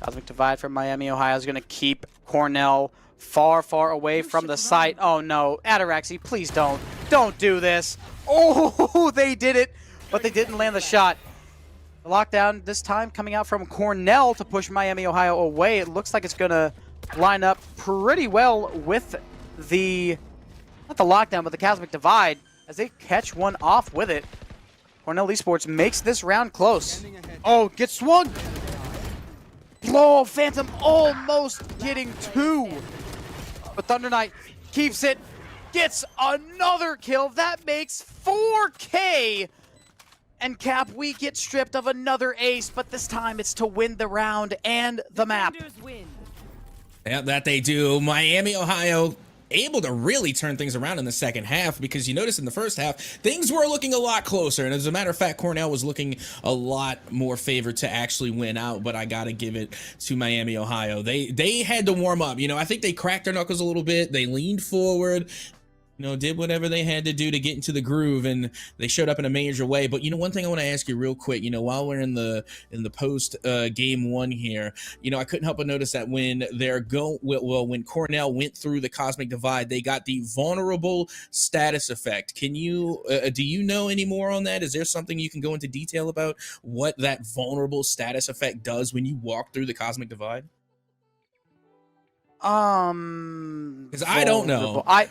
Cosmic Divide from Miami, Ohio is going to keep Cornell far, far away from the site. Oh no, Ataraxy, please don't do this. Oh, they did it, but they didn't land the shot. The lockdown this time coming out from Cornell to push Miami, Ohio away. It looks like it's going to line up pretty well with the, not the lockdown, but the Cosmic Divide as they catch one off with it. Cornell Esports makes this round close. Oh, gets swung. Oh, Phantom almost getting two. But Thunder Knight keeps it, gets another kill. That makes 4K. And Cap, we get stripped of another ace, but this time it's to win the round and the map. Yeah, that they do. Miami, Ohio, able to really turn things around in the second half, because you notice in the first half, things were looking a lot closer. And as a matter of fact, Cornell was looking a lot more favored to actually win out, but I got to give it to Miami, Ohio. They had to warm up. You know, I think they cracked their knuckles a little bit. They leaned forward, you know, did whatever they had to do to get into the groove, and they showed up in a major way. But, you know, one thing I want to ask you real quick, you know, while we're in the post game one here, you know, I couldn't help but notice that when when Cornell went through the Cosmic Divide, they got the vulnerable status effect. Can you, do you know any more on that? Is there something you can go into detail about what that vulnerable status effect does when you walk through the Cosmic Divide? Because I don't know. I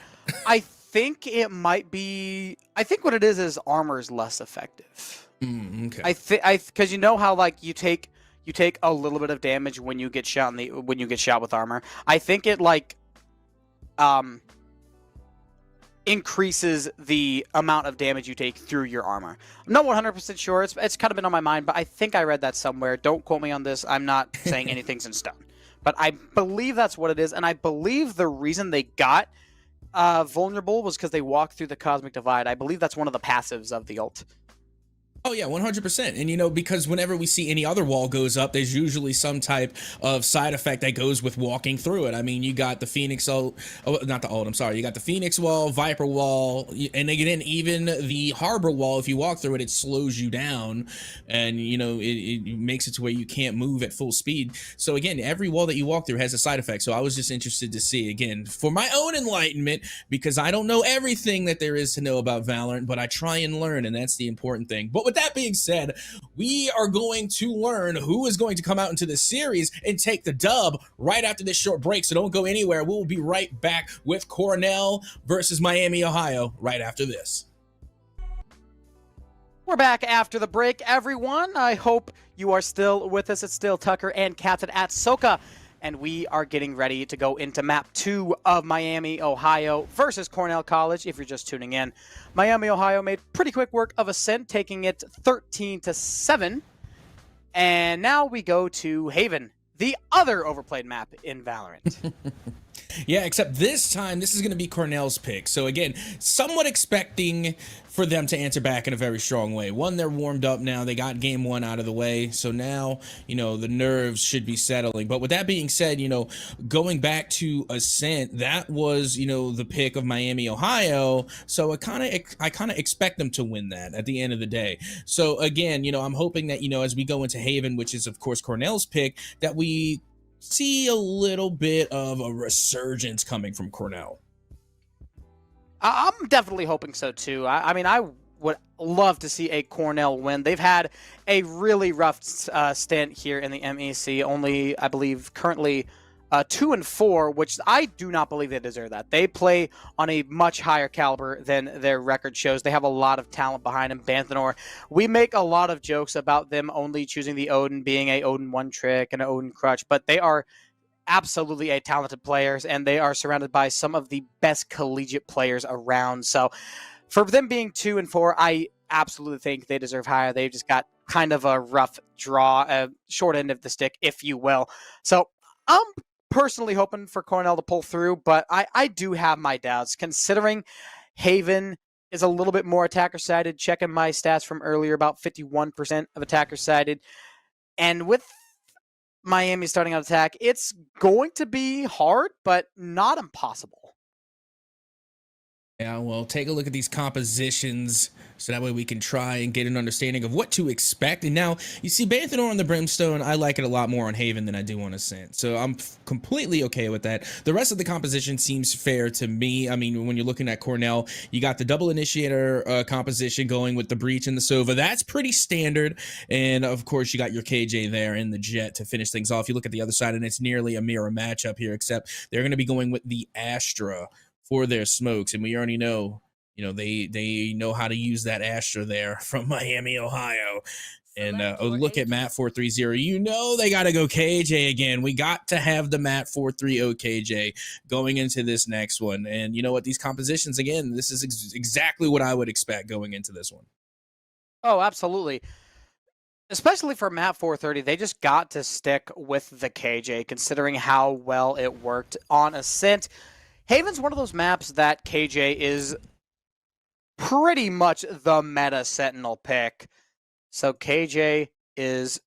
think it might be. I think what it is armor is less effective. Okay. Because you know how like you take a little bit of damage when you get shot with armor. I think it like increases the amount of damage you take through your armor. I'm not 100% sure. It's kind of been on my mind, but I think I read that somewhere. Don't quote me on this. I'm not saying anything's in stone, but I believe that's what it is, and I believe the reason they got vulnerable was because they walked through the Cosmic Divide. I believe that's one of the passives of the ult. Oh yeah, 100%. And you know, because whenever we see any other wall goes up, there's usually some type of side effect that goes with walking through it. I mean, you got the Phoenix ult, not the ult, I'm sorry. You got the Phoenix wall, Viper wall, and again, even the Harbor wall, if you walk through it, it slows you down, and you know, it makes it to where you can't move at full speed. So again, every wall that you walk through has a side effect. So I was just interested to see, again, for my own enlightenment, because I don't know everything that there is to know about Valorant, but I try and learn, and that's the important thing. But with that being said, we are going to learn who is going to come out into this series and take the dub right after this short break. So don't go anywhere. We'll be right back with Cornell versus Miami, Ohio, right after this. We're back after the break, everyone. I hope you are still with us. It's still Tucker and Captain at Soka, and we are getting ready to go into map 2 of Miami, Ohio versus Cornell College. If you're just tuning in, Miami, Ohio made pretty quick work of Ascent, taking it 13-7. And now we go to Haven, the other overplayed map in Valorant. Yeah, except this time, this is going to be Cornell's pick. So again, somewhat expecting for them to answer back in a very strong way. One, they're warmed up now. They got game one out of the way. So now, you know, the nerves should be settling. But with that being said, you know, going back to Ascent, that was, you know, the pick of Miami, Ohio. So I kind of expect them to win that at the end of the day. So again, you know, I'm hoping that, you know, as we go into Haven, which is of course Cornell's pick, that we see a little bit of a resurgence coming from Cornell. I'm definitely hoping so too. I mean, I would love to see a Cornell win. They've had a really rough stint here in the MEC. Only, I believe, currently 2-4, which I do not believe they deserve that. They play on a much higher caliber than their record shows. They have a lot of talent behind them. Banthanor, we make a lot of jokes about them only choosing the Odin, being a Odin one trick and an Odin crutch, but they are absolutely a talented players, and they are surrounded by some of the best collegiate players around. So for them being 2-4, I absolutely think they deserve higher. They've just got kind of a rough draw, a short end of the stick, if you will. So I'm personally hoping for Cornell to pull through, but I do have my doubts, considering Haven is a little bit more attacker-sided. Checking my stats from earlier, about 51% of attacker-sided. And with Miami starting out attack. It's going to be hard, but not impossible. Yeah, well, take a look at these compositions so that way we can try and get an understanding of what to expect. And now, you see, Banthanor on the Brimstone, I like it a lot more on Haven than I do on Ascent. So I'm completely okay with that. The rest of the composition seems fair to me. I mean, when you're looking at Cornell, you got the double initiator composition going with the Breach and the Sova. That's pretty standard. And, of course, you got your KJ there and the Jet to finish things off. You look at the other side, and it's nearly a mirror matchup here, except they're going to be going with the Astra for their smokes, and we already know, you know, they know how to use that Astra there from Miami, Ohio. And oh, look at Matt 430. You know they got to go KJ again. We got to have the Matt 430 KJ going into this next one. And you know what? These compositions, again, this is exactly what I would expect going into this one. Oh, absolutely. Especially for Matt 430, they just got to stick with the KJ, considering how well it worked on Ascent. Haven's one of those maps that KJ is pretty much the meta Sentinel pick. So KJ is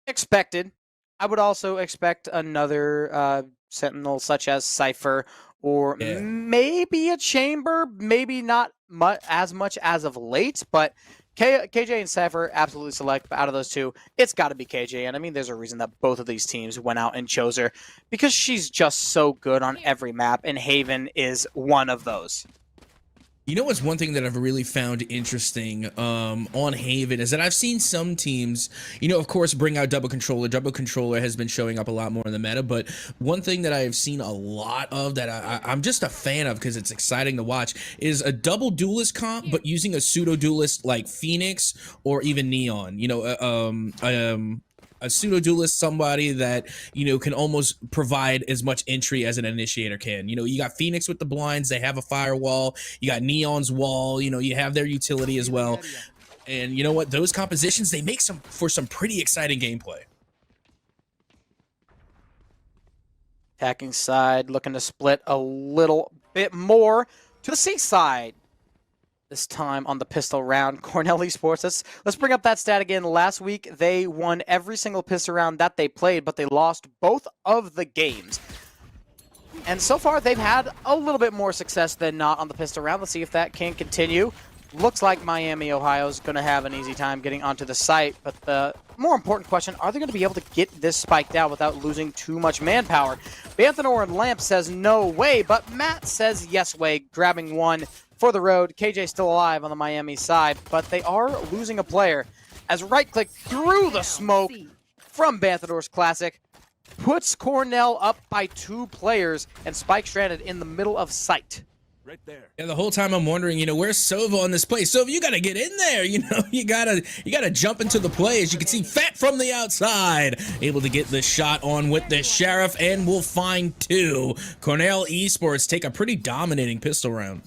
expected. I would also expect another Sentinel such as Cypher or maybe a Chamber, maybe not as much as of late, but KJ and Cypher absolutely select. But out of those two, it's got to be KJ. And I mean, there's a reason that both of these teams went out and chose her, because she's just so good on every map, and Haven is one of those. You know what's one thing that I've really found interesting on Haven is that I've seen some teams, you know, of course, bring out Double Controller. Double Controller has been showing up a lot more in the meta, but one thing that I have seen a lot of that I'm just a fan of because it's exciting to watch is a double duelist comp, but using a pseudo duelist like Phoenix or even Neon. You know, a pseudo duelist, somebody that, you know, can almost provide as much entry as an initiator can. You know, you got Phoenix with the blinds, they have a firewall, you got Neon's wall, you know, you have their utility as well. And you know what, those compositions, they make for some pretty exciting gameplay. Attacking side looking to split a little bit more to the C side. This time on the pistol round, Cornell Esports. Let's bring up that stat again. Last week, they won every single pistol round that they played, but they lost both of the games. And so far, they've had a little bit more success than not on the pistol round. Let's see if that can continue. Looks like Miami, Ohio is going to have an easy time getting onto the site, but the more important question, are they going to be able to get this spike down without losing too much manpower? Banthanor and Lamp says no way, but Matt says yes way, grabbing one for the road. KJ still alive on the Miami side, but they are losing a player as right-click through the smoke from Banthanor's Classic puts Cornell up by 2 players and Spike stranded in the middle of sight. Right there. Yeah, the whole time I'm wondering, you know, where's Sova on this play? Sova, you gotta get in there, you know, you gotta jump into the play. As you can see, Phet from the outside, able to get the shot on with the Sheriff, and we'll find 2. Cornell Esports take a pretty dominating pistol round.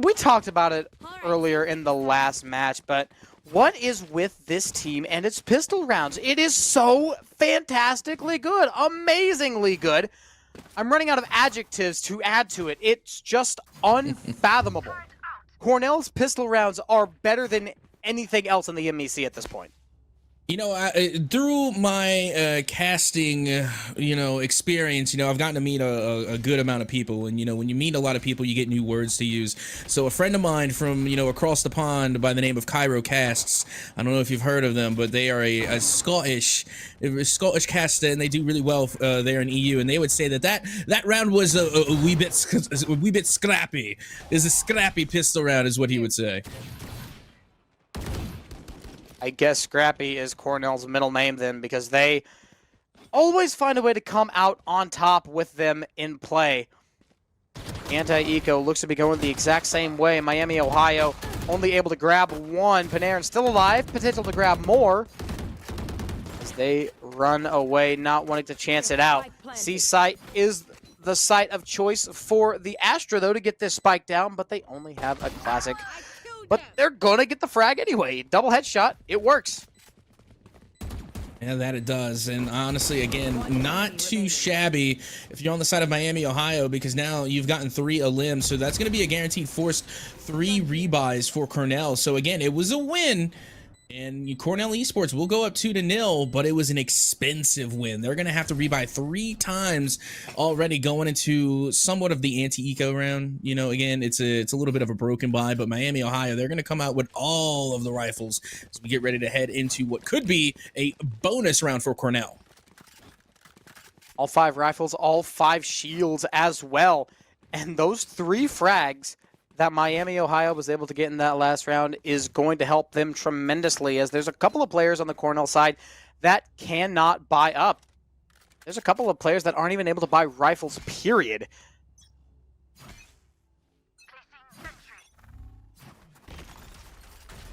We talked about it earlier in the last match, but what is with this team and its pistol rounds? It is so fantastically good, amazingly good. I'm running out of adjectives to add to it. It's just unfathomable. Cornell's pistol rounds are better than anything else in the MEC at this point. You know, through my casting, you know, experience, you know, I've gotten to meet a good amount of people. And, you know, when you meet a lot of people, you get new words to use. So a friend of mine from, you know, across the pond by the name of Cairo Casts, I don't know if you've heard of them, but they are a Scottish caster, and they do really well there in EU. And they would say that round was a wee bit scrappy. It's a scrappy pistol round is what he would say. I guess Scrappy is Cornell's middle name then, because they always find a way to come out on top with them in play. Anti-Eco looks to be going the exact same way. Miami, Ohio, only able to grab 1. Panarin still alive, potential to grab more as they run away, not wanting to chance it out. C-site is the site of choice for the Astra, though, to get this spike down, but they only have a Classic. But they're going to get the frag anyway. Double headshot. It works. Yeah, that it does. And honestly, again, not too shabby if you're on the side of Miami, Ohio, because now you've gotten 3 Elim. So that's going to be a guaranteed forced 3 rebuys for Cornell. So again, it was a win, And Cornell Esports will go up 2-0, but it was an expensive win. They're going to have to rebuy 3 times already going into somewhat of the anti-eco round. You know, again, it's a little bit of a broken buy, but Miami, Ohio, they're going to come out with all of the rifles as we get ready to head into what could be a bonus round for Cornell. All 5 rifles, all 5 shields as well. And those 3 frags that Miami, Ohio was able to get in that last round is going to help them tremendously, as there's a couple of players on the Cornell side that cannot buy up. There's a couple of players that aren't even able to buy rifles, period.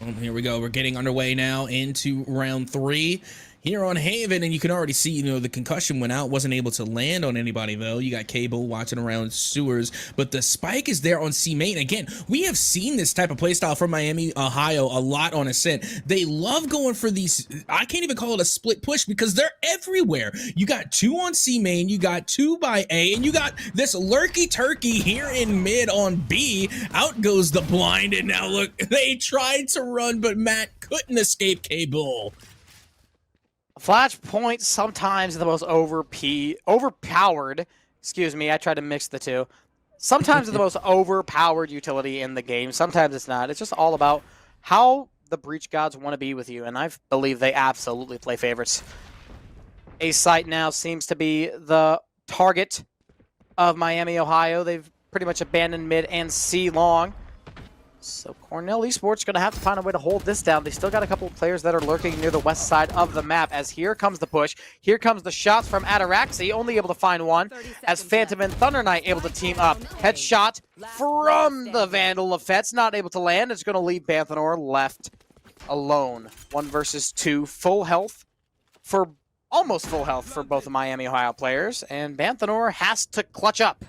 Well, here we go. We're getting underway now into round 3. Here on Haven, and you can already see, you know, the concussion went out, wasn't able to land on anybody, though. You got kbull watching around sewers, but the spike is there on C main. Again, we have seen this type of playstyle from Miami, Ohio a lot on Ascent. They love going for these, I can't even call it a split push because they're everywhere. You got 2 on C main, you got 2 by A, and you got this lurky turkey here in mid on B. Out goes the blind, and now look, they tried to run, but Matt couldn't escape kbull. Flashpoint sometimes the most overpowered, excuse me, I tried to mix the two. Sometimes the most overpowered utility in the game. Sometimes it's not. It's just all about how the Breach Gods want to be with you, and I believe they absolutely play favorites. A site now seems to be the target of Miami, Ohio. They've pretty much abandoned mid and C long. So Cornell Esports going to have to find a way to hold this down. They still got a couple of players that are lurking near the west side of the map, as here comes the push. Here comes the shots from Ataraxi, only able to find one, as Phantom and Thunder Knight able to team up. Headshot from the Vandal of Phet's, not able to land. It's going to leave Banthanor left alone. 1 versus 2, full health for, almost full health for both the Miami, Ohio players, and Banthanor has to clutch up.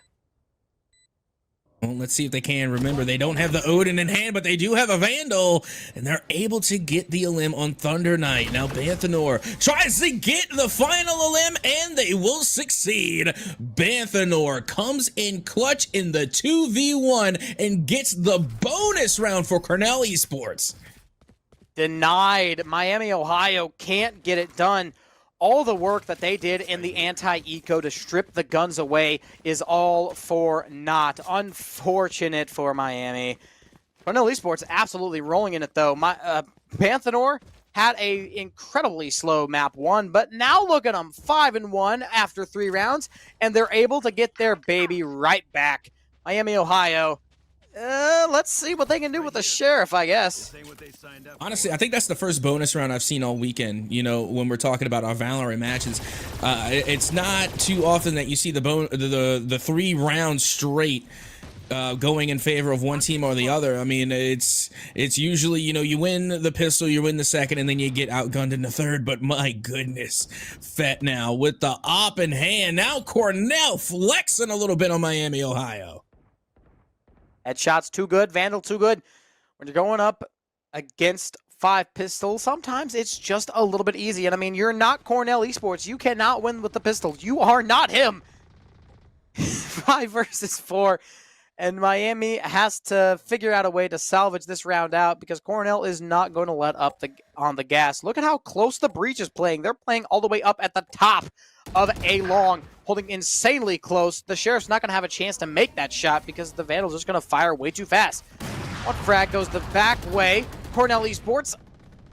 Well, let's see if they can. Remember, they don't have the Odin in hand, but they do have a Vandal, and they're able to get the Elim on Thunder Knight. Now, Banthanor tries to get the final Elim, and they will succeed. Banthanor comes in clutch in the 2v1 and gets the bonus round for Cornell Esports. Denied. Miami, Ohio can't get it done. All the work that they did in the anti-eco to strip the guns away is all for naught. Unfortunate for Miami. Cornell Esports absolutely rolling in it, though. Banthanor had a incredibly slow map 1, but now look at them, 5-1 after 3 rounds, and they're able to get their baby right back. Miami, Ohio. Let's see what they can do with the Sheriff, I guess. Honestly, I think that's the first bonus round I've seen all weekend, you know, when we're talking about our Valorant matches. It's not too often that you see the 3 rounds straight going in favor of one team or the other. I mean, it's usually, you know, you win the pistol, you win the second, and then you get outgunned in the third. But my goodness, Phet now with the op in hand. Now Cornell flexing a little bit on Miami, Ohio. Headshots too good, Vandal too good. When you're going up against 5 pistols, sometimes it's just a little bit easy. And I mean, you're not Cornell Esports. You cannot win with the pistol. You are not him. 5 versus 4. And Miami has to figure out a way to salvage this round out because Cornell is not going to let up on the gas. Look at how close the Breach is playing. They're playing all the way up at the top of A long, holding insanely close. The Sheriff's not going to have a chance to make that shot because the Vandal's just going to fire way too fast. One frag goes the back way. Cornell Esports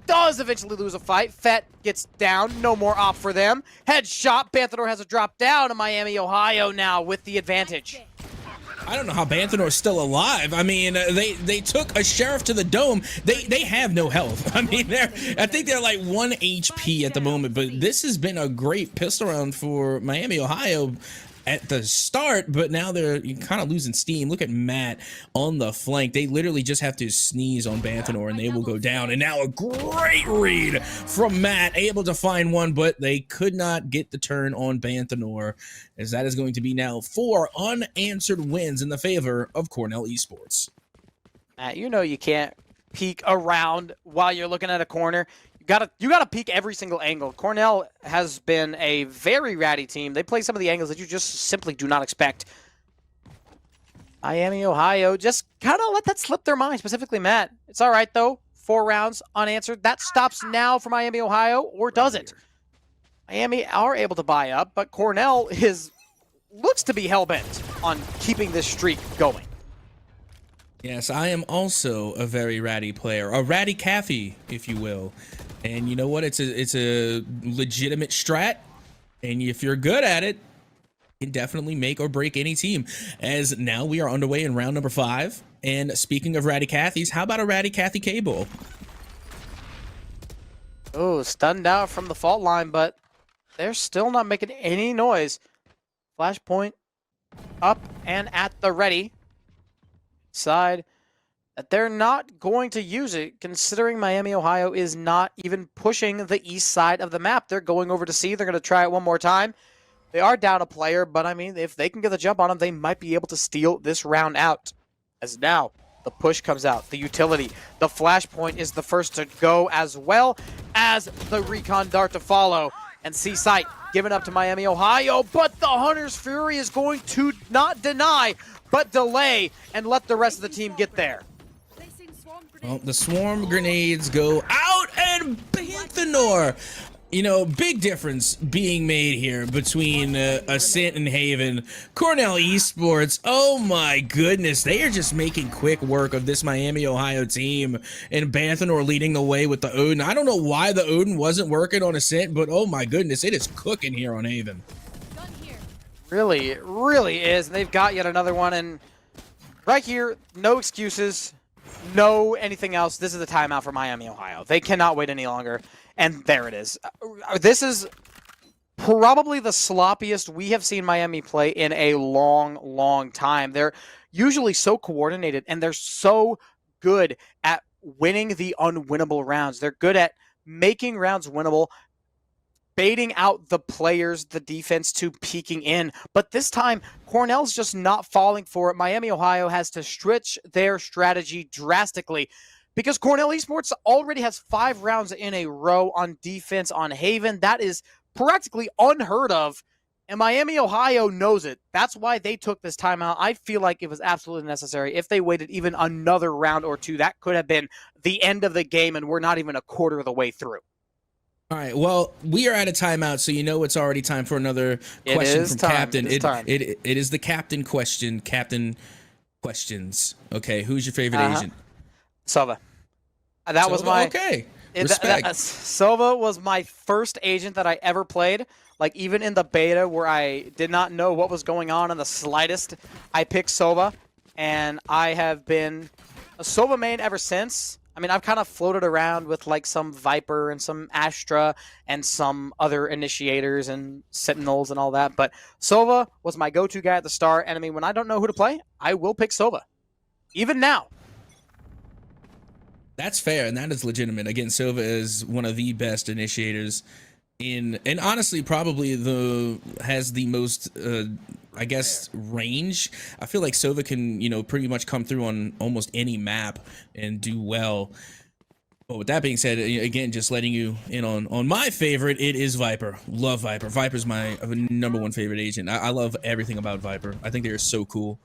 does eventually lose a fight. Phet gets down. No more op for them. Headshot. Banthanor has a drop down to Miami, Ohio now with the advantage. I don't know how Banthanor's still alive. I mean, they took a Sheriff to the dome. They have no health. I mean, I think they're like 1 HP at the moment, but this has been a great pistol round for Miami, Ohio at the start, but now they're kind of losing steam. Look at Matt on the flank. They literally just have to sneeze on Banthanor and they will go down. And now a great read from Matt, able to find one, but they could not get the turn on Banthanor, as that is going to be now 4 unanswered wins in the favor of Cornell Esports. Matt, you know you can't peek around while you're looking at a corner. You gotta peek every single angle. Cornell has been a very ratty team. They play some of the angles that you just simply do not expect. Miami, Ohio, just kind of let that slip their mind, specifically Matt. It's all right, though. 4 rounds unanswered. That stops now for Miami, Ohio, or does it? Miami are able to buy up, but Cornell looks to be hell-bent on keeping this streak going. Yes, I am also a very ratty player, a ratty Cathy, if you will. And you know what? It's a legitimate strat, and if you're good at it, it can definitely make or break any team. As now we are underway in round number 5. And speaking of ratty Cathys, how about a ratty Cathy kbull? Oh, stunned out from the fault line, but they're still not making any noise. Flashpoint up and at the ready. Side that they're not going to use it, considering Miami, Ohio is not even pushing the east side of the map. They're going over to C. They're going to try it one more time. They are down a player, but I mean, if they can get the jump on them, they might be able to steal this round out. As now, the push comes out, the utility. The flashpoint is the first to go, as well as the recon dart to follow. And C-Site given up to Miami, Ohio, but the Hunter's Fury is going to not deny, but delay and let the rest of the team get there. Well, the swarm grenades go out, and Banthanor. You know, big difference being made here between Ascent and Haven. Cornell Esports, oh my goodness, they are just making quick work of this Miami, Ohio team. And Banthanor leading the way with the Odin. I don't know why the Odin wasn't working on Ascent, but oh my goodness, it is cooking here on Haven. Really, it really is. And they've got yet another one. And right here, no excuses, no anything else. This is the timeout for Miami, Ohio. They cannot wait any longer. And there it is. This is probably the sloppiest we have seen Miami play in a long, long time. They're usually so coordinated, and they're so good at winning the unwinnable rounds. They're good at making rounds winnable, baiting out the players, the defense, to peeking in. But this time, Cornell's just not falling for it. Miami, Ohio has to stretch their strategy drastically, because Cornell Esports already has 5 rounds in a row on defense on Haven. That is practically unheard of, and Miami, Ohio knows it. That's why they took this timeout. I feel like it was absolutely necessary. If they waited even another round or two, that could have been the end of the game, and we're not even a quarter of the way through. All right, well, we are at a timeout, so you know it's already time for another question from Captain. It is the Captain question. Captain questions. Okay, who's your favorite agent? Sova. That was my... Okay, respect. Sova was my first agent that I ever played. Like, even in the beta where I did not know what was going on in the slightest, I picked Sova, and I have been a Sova main ever since. I mean, I've kind of floated around with, like, some Viper and some Astra and some other initiators and Sentinels and all that, but Sova was my go-to guy at the start, and I mean, when I don't know who to play, I will pick Sova. Even now. That's fair, and that is legitimate. Again, Sova is one of the best initiators in, and honestly, probably has the most, I guess, range. I feel like Sova can, you know, pretty much come through on almost any map and do well. But with that being said, again, just letting you in on my favorite, it is Viper. Love Viper. Viper's my #1 favorite agent. I love everything about Viper. I think they are so cool.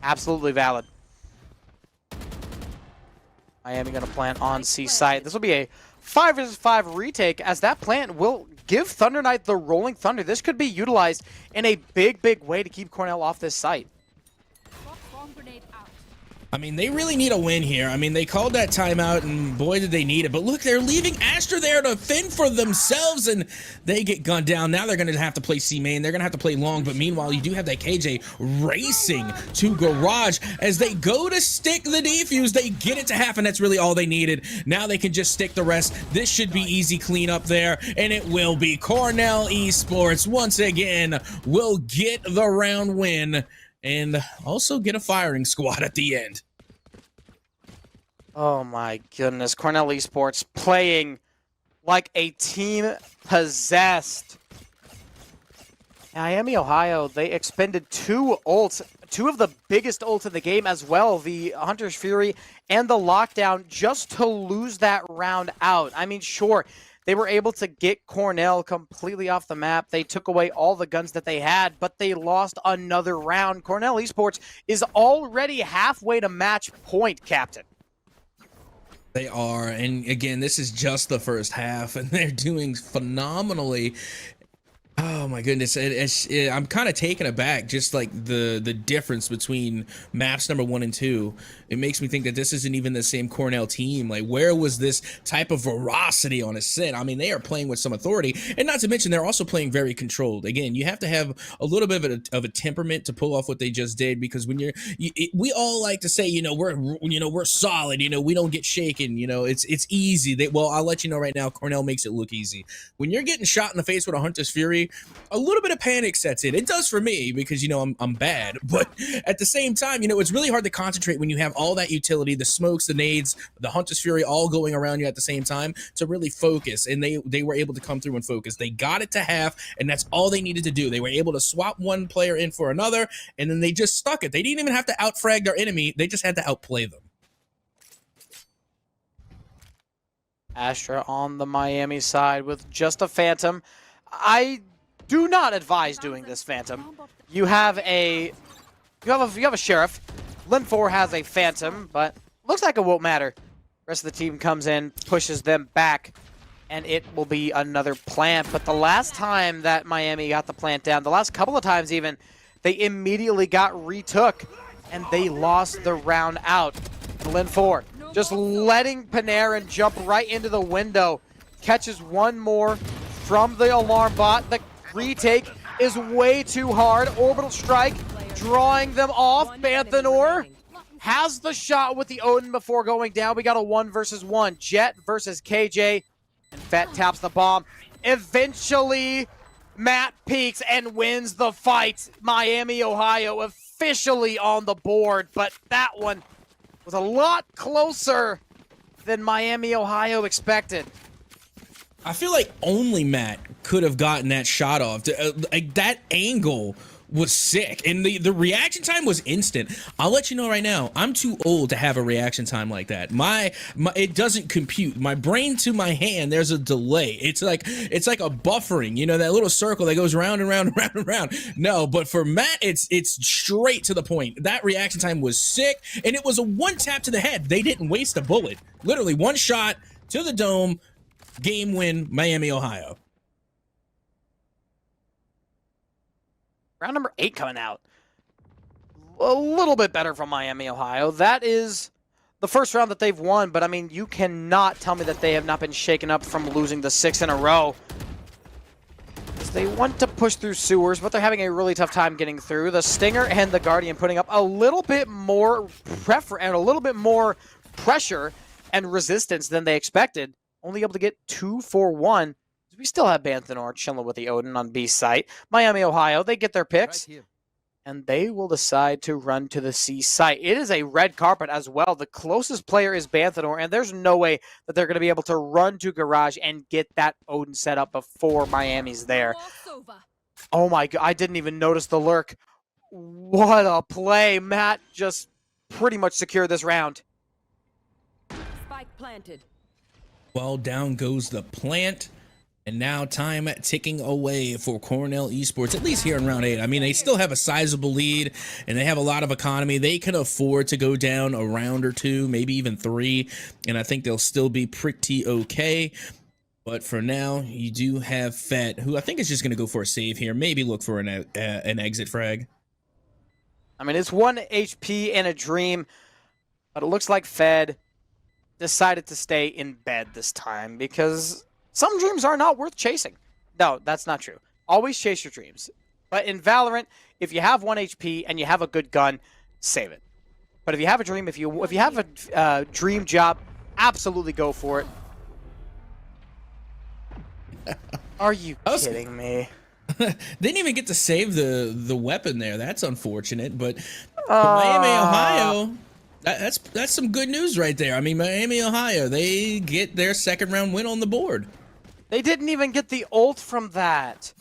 Absolutely valid. Miami going to plant on C site. This will be a 5 vs 5 retake, as that plant will give Thunder Knight the Rolling Thunder. This could be utilized in a big, big way to keep Cornell off this site. I mean, they really need a win here. I mean, they called that timeout, and boy, did they need it. But look, they're leaving Astra there to fend for themselves, and they get gunned down. Now they're going to have to play C main. They're going to have to play long. But meanwhile, you do have that KJ racing to Garage. As they go to stick the defuse, they get it to half, and that's really all they needed. Now they can just stick the rest. This should be easy cleanup there, and it will be. Cornell Esports, once again, will get the round win, and also get a firing squad at the end. Oh my goodness. Cornell Esports playing like a team possessed. Miami, Ohio, they expended 2 ults, 2 of the biggest ults in the game as well, the Hunter's Fury and the Lockdown, just to lose that round out. I mean, sure, they were able to get Cornell completely off the map. They took away all the guns that they had, but they lost another round. Cornell Esports is already halfway to match point, Captain. They are, and again, this is just the first half, and they're doing phenomenally. Oh my goodness, I'm kind of taken aback, just like the difference between maps number 1 and 2. It makes me think that this isn't even the same Cornell team. Like, where was this type of veracity on a set? I mean, they are playing with some authority, and not to mention they're also playing very controlled. Again, you have to have a little bit of a temperament to pull off what they just did, because when we all like to say, we're solid, we don't get shaken, it's easy. Well, I'll let you know right now, Cornell makes it look easy. When you're getting shot in the face with a Hunter's Fury, a little bit of panic sets in. It does for me, because I'm bad, but at the same time, it's really hard to concentrate when you have all that utility, the smokes, the nades, the Hunter's Fury all going around you at the same time, to really focus. And they were able to come through and focus. They got it to half, and that's all they needed to do. They were able to swap one player in for another, and then they just stuck it. They didn't even have to outfrag their enemy. They just had to outplay them. Astra on the Miami side with just a Phantom. I do not advise doing this, Phantom. You have a Sheriff. Lin 4 has a Phantom, but looks like it won't matter. Rest of the team comes in, pushes them back, and it will be another plant. But the last time that Miami got the plant down, the last couple of times even, they immediately got retook, and they lost the round out. Lin 4 just letting Panarin jump right into the window. Catches one more from the alarm bot. The retake is way too hard. Orbital strike drawing them off. Banthanor has the shot with the Odin before going down. We got a 1 versus 1. Jet versus KJ. And Phet taps the bomb. Eventually, Matt peaks and wins the fight. Miami, Ohio officially on the board, but that one was a lot closer than Miami, Ohio expected. I feel like only Matt could have gotten that shot off. Like, that angle was sick, and the reaction time was instant. I'll let you know right now, I'm too old to have a reaction time like that. My it doesn't compute. My brain to my hand, there's a delay. It's like a buffering, that little circle that goes round and round and round and round. No, but for Matt, it's straight to the point. That reaction time was sick, and it was a one tap to the head. They didn't waste a bullet. Literally one shot to the dome. Game win, Miami, Ohio. Round number 8 coming out. A little bit better from Miami, Ohio. That is the first round that they've won, but I mean, you cannot tell me that they have not been shaken up from losing the 6 in a row. They want to push through sewers, but they're having a really tough time getting through. The Stinger and the Guardian putting up a little bit more pressure and resistance than they expected. Only able to get 2 for 1. We still have Banthanor chilling with the Odin on B site. Miami, Ohio, they get their picks, right, and they will decide to run to the C site. It is a red carpet as well. The closest player is Banthanor, and there's no way that they're going to be able to run to Garage and get that Odin set up before Miami's there. Oh my God, I didn't even notice the lurk. What a play. Matt just pretty much secured this round. Spike planted. Well, down goes the plant. And now time ticking away for Cornell Esports, at least here in round 8. I mean, they still have a sizable lead, and they have a lot of economy. They can afford to go down a round or 2, maybe even 3, and I think they'll still be pretty okay. But for now, you do have Phet, who I think is just going to go for a save here, maybe look for an exit frag. I mean, it's 1 HP and a dream, but it looks like Phet decided to stay in bed this time because some dreams are not worth chasing. No, that's not true. Always chase your dreams. But in Valorant, if you have 1 HP and you have a good gun, save it. But if you have a dream, if you have a dream job, absolutely go for it. Are you kidding me? Didn't even get to save the weapon there. That's unfortunate. But Miami, Ohio, that's some good news right there. I mean, Miami, Ohio, they get their second round win on the board. They didn't even get the ult from that.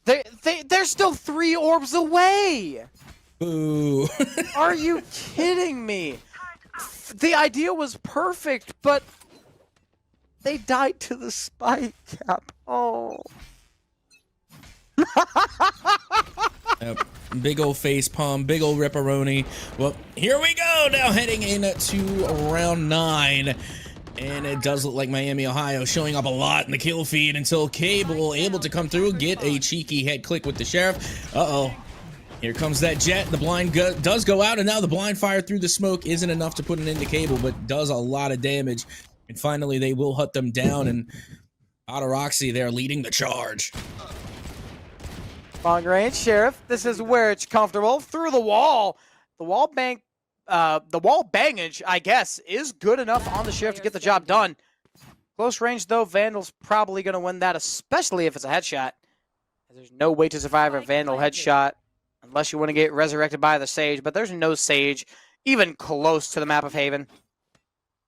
They're still 3 orbs away. Ooh. Are you kidding me? The idea was perfect, but they died to the spike cap. Oh. Yep. Big old face palm, big old ripperoni. Well, here we go. Now heading into round 9. And it does look like Miami, Ohio showing up a lot in the kill feed until kbull able to come through, get a cheeky head click with the sheriff. Uh-oh. Here comes that jet. The blind does go out, and now the blind fire through the smoke isn't enough to put an end to kbull, but does a lot of damage. And finally, they will hut them down, and Autoroxy, they're leading the charge. Long range, Sheriff. This is where it's comfortable. Through the wall. The wall bangage, I guess, is good enough on the Sheriff to get the job done. Close range, though, Vandal's probably going to win that, especially if it's a headshot. There's no way to survive a Vandal headshot unless you want to get resurrected by the Sage, but there's no Sage even close to the map of Haven.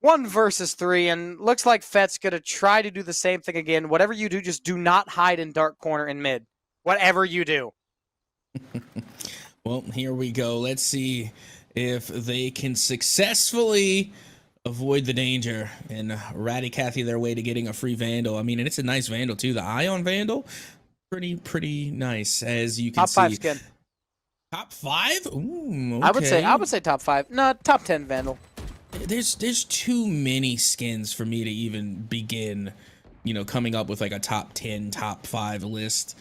1 versus 3, and looks like Phet's going to try to do the same thing again. Whatever you do, just do not hide in dark corner in mid. Whatever you do. Well, here we go. Let's see if they can successfully avoid the danger and Ratty-Cathy their way to getting a free Vandal. I mean, and it's a nice Vandal too. The Ion Vandal, pretty nice, as you can top see. Top 5 skin. Top 5? Ooh, okay. I would say top 5. No, top 10 Vandal. There's too many skins for me to even begin, coming up with like a top 10, top 5 list.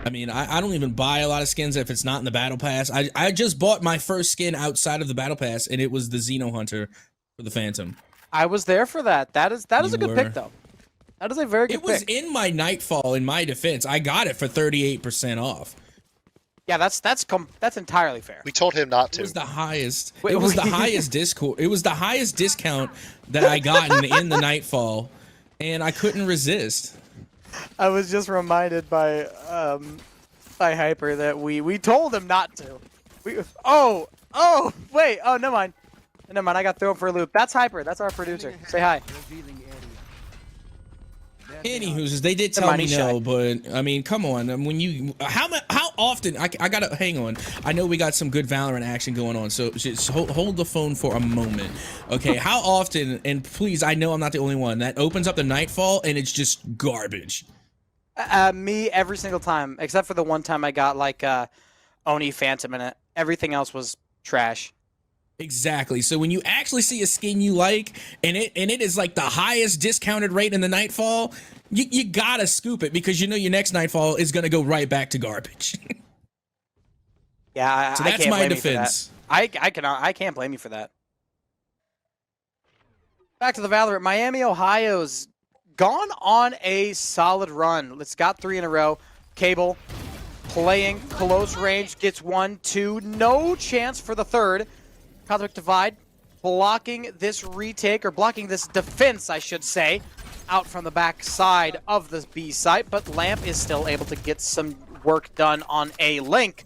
I mean, I don't even buy a lot of skins if it's not in the Battle Pass. I just bought my first skin outside of the Battle Pass, and it was the Xeno Hunter for the Phantom. I was there for that. That is a good pick, though. That is a very good pick. It was in my Nightfall, in my defense. I got it for 38% off. Yeah, that's entirely fair. We told him not to. It was the highest. It was the highest discount. It was the highest discount that I got in the Nightfall, and I couldn't resist. I was just reminded by Hyper that we told him not to. Wait, never mind. I got thrown for a loop. That's Hyper. That's our producer. Say hi. Anywho's, they did tell me no, but I mean, come on. When you how often I gotta hang on. I know we got some good Valorant action going on, so just hold the phone for a moment, okay? How often? And please, I know I'm not the only one that opens up the Nightfall and it's just garbage. Me every single time, except for the one time I got like Oni Phantom in it. Everything else was trash. Exactly. So when you actually see a skin you like, and it is like the highest discounted rate in the Nightfall, you gotta scoop it because your next Nightfall is gonna go right back to garbage. Yeah, so that's my defense. I can't blame you for that. Back to the Valorant. Miami, Ohio's gone on a solid run. It's got 3 in a row. kbull playing close range, gets 1, 2, no chance for the third. Cosmic Divide blocking this retake, or blocking this defense, I should say, out from the back side of the B site, but Lamp is still able to get some work done on a link.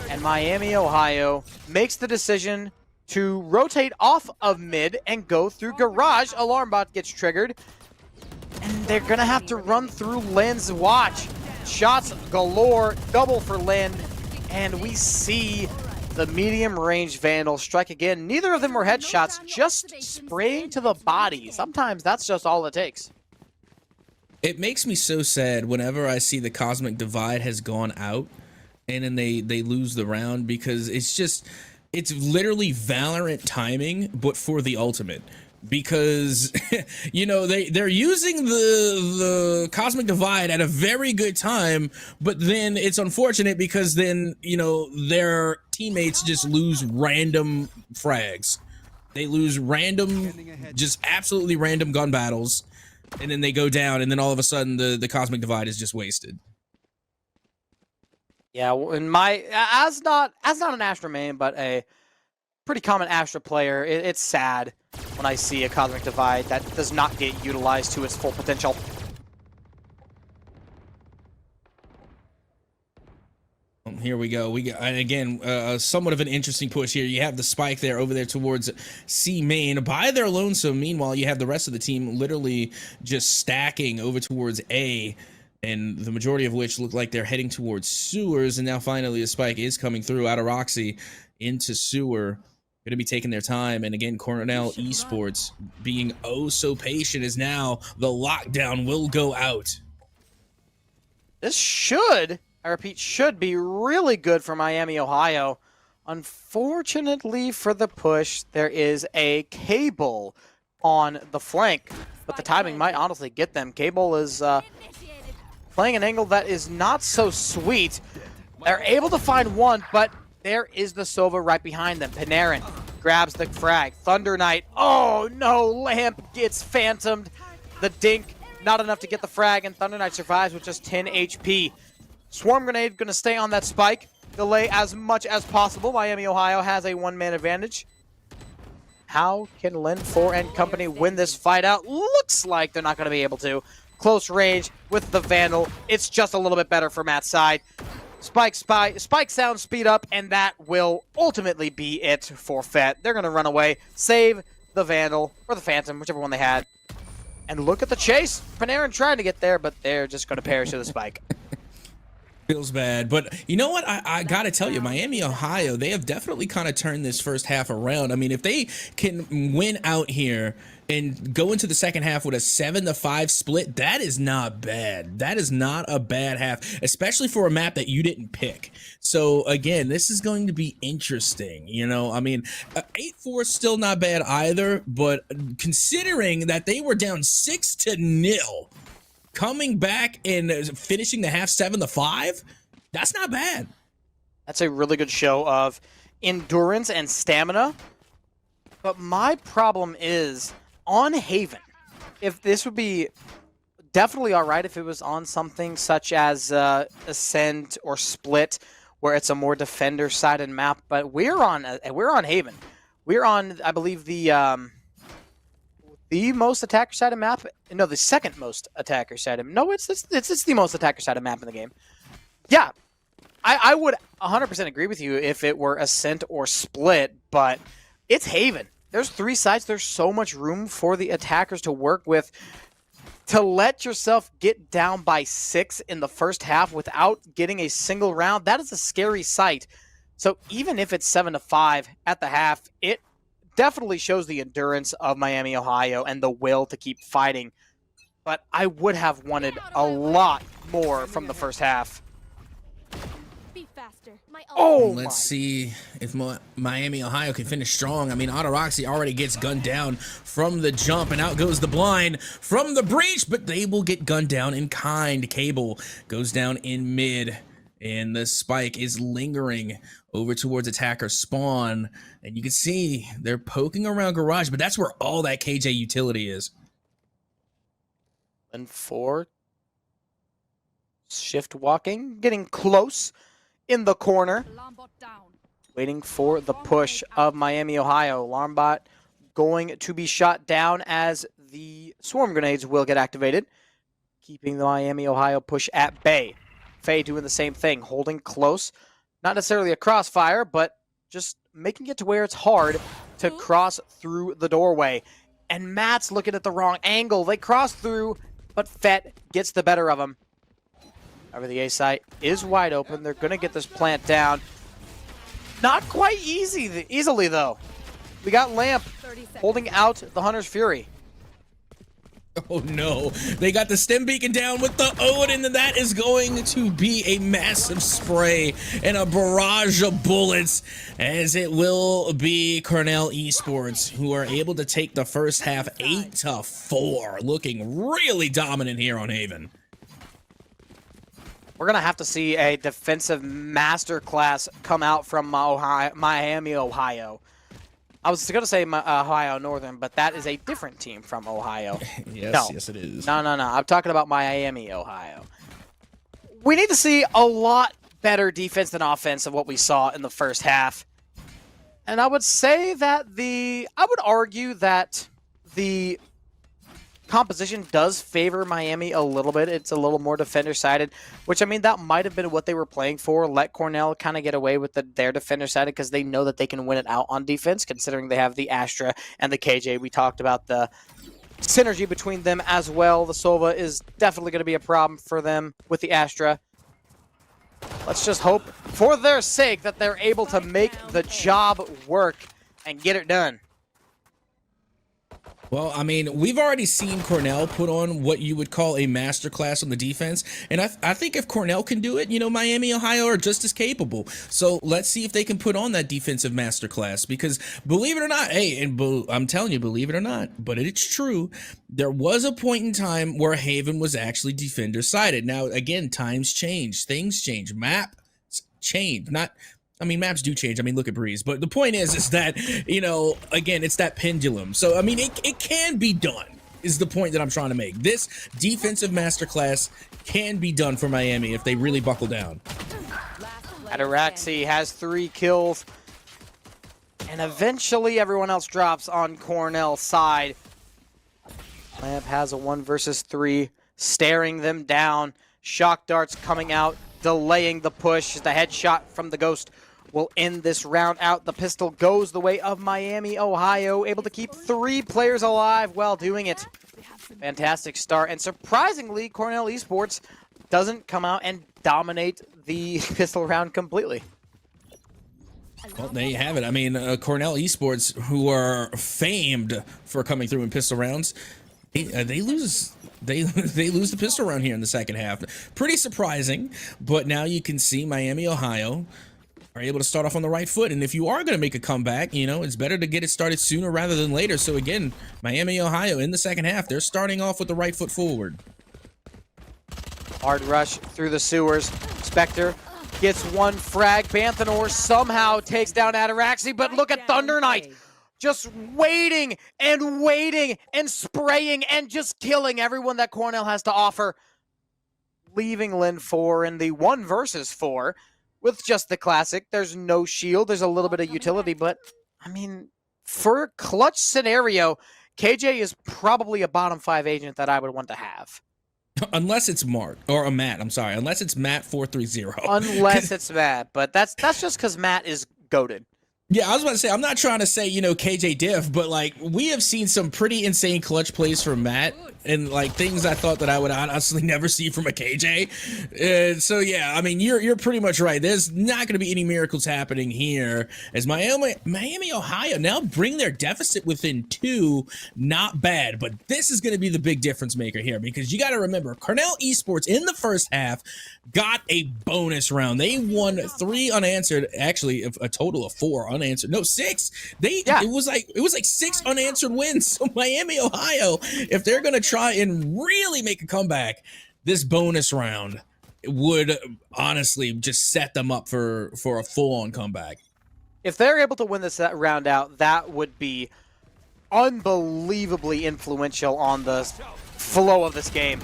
And Miami, Ohio makes the decision to rotate off of mid and go through garage. Alarm bot gets triggered, and they're gonna have to run through Lynn's watch. Shots galore, double for Lynn, and we see the medium-range Vandal strike again. Neither of them were headshots, just spraying to the body. Sometimes that's just all it takes. It makes me so sad whenever I see the Cosmic Divide has gone out and then they lose the round, because it's literally Valorant timing, but for the ultimate. Because they're using the Cosmic Divide at a very good time, but then it's unfortunate because then their teammates just lose random frags. They lose just absolutely random gun battles, and then they go down, and then all of a sudden the Cosmic Divide is just wasted. Yeah, in as not an Astra main, but a pretty common Astra player, it's sad when I see a Cosmic Divide that does not get utilized to its full potential. Here we go. We got, again, somewhat of an interesting push here. You have the spike there over there towards C main by their lonesome. Meanwhile, you have the rest of the team literally just stacking over towards A, and the majority of which look like they're heading towards sewers. And now finally the spike is coming through out of Roxy into sewer. Going to be taking their time. And again, Cornell Esports being oh so patient, as now the lockdown will go out. This should, I repeat, should be really good for Miami, Ohio. Unfortunately for the push, there is a kbull on the flank, but the timing might honestly get them. Kbull is playing an angle that is not so sweet. They're able to find one, but there is the Sova right behind them. Panarin grabs the frag. Thunder Knight, oh no, Lamp gets phantomed. The dink, not enough to get the frag, and Thunder Knight survives with just 10 HP. Swarm Grenade gonna stay on that spike, delay as much as possible. Miami, Ohio has a one-man advantage. How can Len4 and company win this fight out? Looks like they're not gonna be able to. Close range with the Vandal. It's just a little bit better for Matt's side. Spike sound speed up, and that will ultimately be it for Phet. They're gonna run away, save the Vandal, or the Phantom, whichever one they had. And look at the chase. Panarin trying to get there, but they're just gonna perish to the spike. Feels bad, but you know what? I gotta tell you, Miami, Ohio, they have definitely kind of turned this first half around. I mean, if they can win out here and go into the second half with a 7-5 split, that is not bad. That is not a bad half, especially for a map that you didn't pick. So again, this is going to be interesting. You know, I mean, 8-4 is still not bad either, but considering that they were down 6-0. Coming back and finishing the half 7-5, that's not bad. That's a really good show of endurance and stamina. But my problem is on Haven. If this would be definitely all right if it was on something such as Ascent or Split, where it's a more defender-sided map. But we're on Haven. We're on, I believe, the most attacker-sided map. No, the second most attacker-sided. No, it's the most attacker-sided map in the game. Yeah, I would 100% agree with you if it were Ascent or Split, but it's Haven. There's 3 sides. There's so much room for the attackers to work with. To let yourself get down by 6 in the first half without getting a single round, that is a scary sight. So even if it's 7-5 at the half, it definitely shows the endurance of Miami, Ohio, and the will to keep fighting. But I would have wanted a lot more from the first half. Be faster. Oh, let's see if Miami, Ohio can finish strong. I mean, Autoroxy already gets gunned down from the jump, and out goes the blind from the breach, but they will get gunned down in kind. Cable goes down in mid, and the spike is lingering over towards attacker spawn, and you can see they're poking around garage, but that's where all that KJ utility is. And 4 shift walking, getting close in the corner, waiting for the push of Miami, Ohio. Alarmbot going to be shot down as the swarm grenades will get activated, keeping the Miami, Ohio push at bay. Phet doing the same thing, holding close. Not necessarily a crossfire, but just making it to where it's hard to cross through the doorway. And Matt's looking at the wrong angle. They cross through, but Phet gets the better of him. However, the A site is wide open. They're going to get this plant down. Not quite easily, though. We got Lamp holding out the Hunter's Fury. Oh no, they got the stem beacon down with the Odin, and that is going to be a massive spray and a barrage of bullets, as it will be Cornell Esports who are able to take the first half 8-4, looking really dominant here on Haven. We're going to have to see a defensive masterclass come out from Miami, Ohio. I was going to say Ohio Northern, but that is a different team from Ohio. Yes, it is. No. I'm talking about Miami, Ohio. We need to see a lot better defense than offense of what we saw in the first half. And I would say that I would argue that the composition does favor Miami a little bit. It's a little more defender-sided, which, I mean, that might have been what they were playing for. Let Cornell kind of get away with their defender-sided because they know that they can win it out on defense, considering they have the Astra and the KJ. We talked about the synergy between them as well. The Sova is definitely going to be a problem for them with the Astra. Let's just hope, for their sake, that they're able to make the job work and get it done. Well, I mean, we've already seen Cornell put on what you would call a masterclass on the defense, and I think if Cornell can do it, you know, Miami, Ohio are just as capable. So let's see if they can put on that defensive masterclass, because believe it or not, hey, and I'm telling you, believe it or not, but it's true, there was a point in time where Haven was actually defender-sided. Now, again, times change, things change, map change, not... I mean, maps do change. I mean, look at Breeze. But the point is that, you know, again, it's that pendulum. So, I mean, it can be done, is the point that I'm trying to make. This defensive masterclass can be done for Miami if they really buckle down. Ataraxi has 3 kills. And eventually everyone else drops on Cornell's side. Lamp has a 1 versus 3, staring them down. Shock darts coming out, delaying the push. The headshot from the Ghost will end this round out. The pistol goes the way of Miami, Ohio, able to keep 3 players alive while doing it. Fantastic start, and surprisingly, Cornell Esports doesn't come out and dominate the pistol round completely. Well, there you have it. I mean, Cornell Esports, who are famed for coming through in pistol rounds, they lose. They lose the pistol round here in the second half. Pretty surprising, but now you can see Miami, Ohio are able to start off on the right foot. And if you are going to make a comeback, you know, it's better to get it started sooner rather than later. So again, Miami, Ohio in the second half, they're starting off with the right foot forward. Hard rush through the sewers. Spectre gets 1 frag. Banthanor somehow takes down Ataraxi, but look at Thunder Knight. Just waiting and spraying and just killing everyone that Cornell has to offer. Leaving Lin 4 in the 1 versus 4 with just the classic. There's no shield. There's a little bit of utility, but I mean, for a clutch scenario, KJ is probably a bottom 5 agent that I would want to have. Unless it's Mark, or Matt, I'm sorry. Unless it's Matt 430. Unless it's Matt, but that's just because Matt is goated. Yeah, I was about to say, I'm not trying to say, you know, KJ diff, but like we have seen some pretty insane clutch plays from Matt and like things I thought that I would honestly never see from a KJ. So yeah, I mean, you're pretty much right. There's not going to be any miracles happening here as Miami, Ohio now bring their deficit within 2. Not bad, but this is going to be the big difference maker here, because you got to remember, Cornell Esports in the first half got a bonus round. They won 3 unanswered, actually a total of 4 unanswered. No, 6. It was like 6 unanswered wins. So Miami, Ohio, if they're going to try and really make a comeback, this bonus round would honestly just set them up for a full-on comeback. If they're able to win this round out, that would be unbelievably influential on the flow of this game.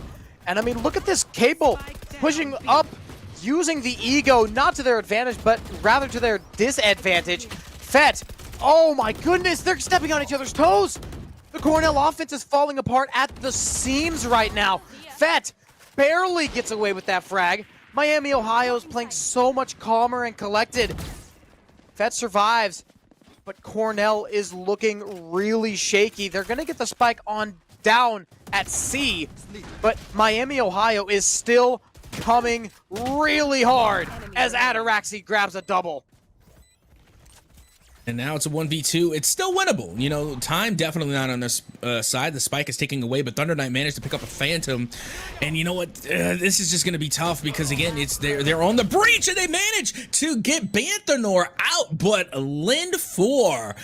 And I mean, look at this kbull pushing up, using the ego, not to their advantage, but rather to their disadvantage. Phet, oh my goodness, they're stepping on each other's toes. The Cornell offense is falling apart at the seams right now. Phet barely gets away with that frag. Miami, Ohio is playing so much calmer and collected. Phet survives, but Cornell is looking really shaky. They're going to get the spike on down at C, but Miami, Ohio is still coming really hard as Ataraxi grabs a double. And now it's a 1v2. It's still winnable. You know, time definitely not on their side. The spike is taking away, but Thunder Knight managed to pick up a Phantom. And you know what? This is just going to be tough because, again, they're on the breach, and they manage to get Banthanor out. But Lind 4,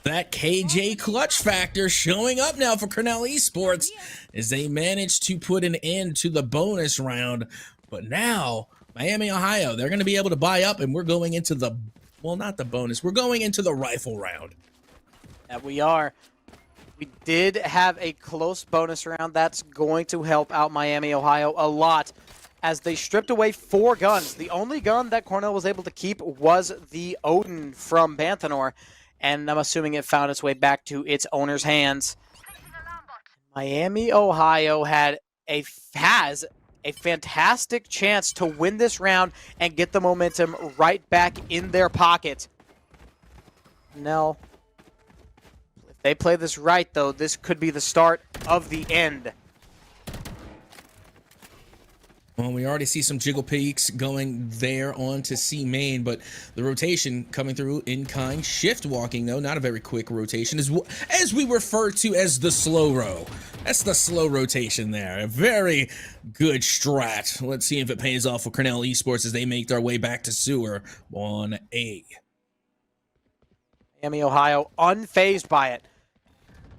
that KJ clutch factor showing up now for Cornell Esports as they manage to put an end to the bonus round. But now, Miami, Ohio, they're going to be able to buy up, and we're going into the... Well, not the bonus. We're going into the rifle round. That we are. We did have a close bonus round. That's going to help out Miami, Ohio a lot as they stripped away 4 guns. The only gun that Cornell was able to keep was the Odin from Banthanor, and I'm assuming it found its way back to its owner's hands. Miami, Ohio has a fantastic chance to win this round and get the momentum right back in their pocket. Now, if they play this right, though, this could be the start of the end. Well, we already see some jiggle peaks going there on to C main, but the rotation coming through in kind. Shift walking, though, not a very quick rotation, as we refer to as the slow row. That's the slow rotation there. A very good strat. Let's see if it pays off for Cornell Esports as they make their way back to sewer on A. Miami, Ohio, unfazed by it.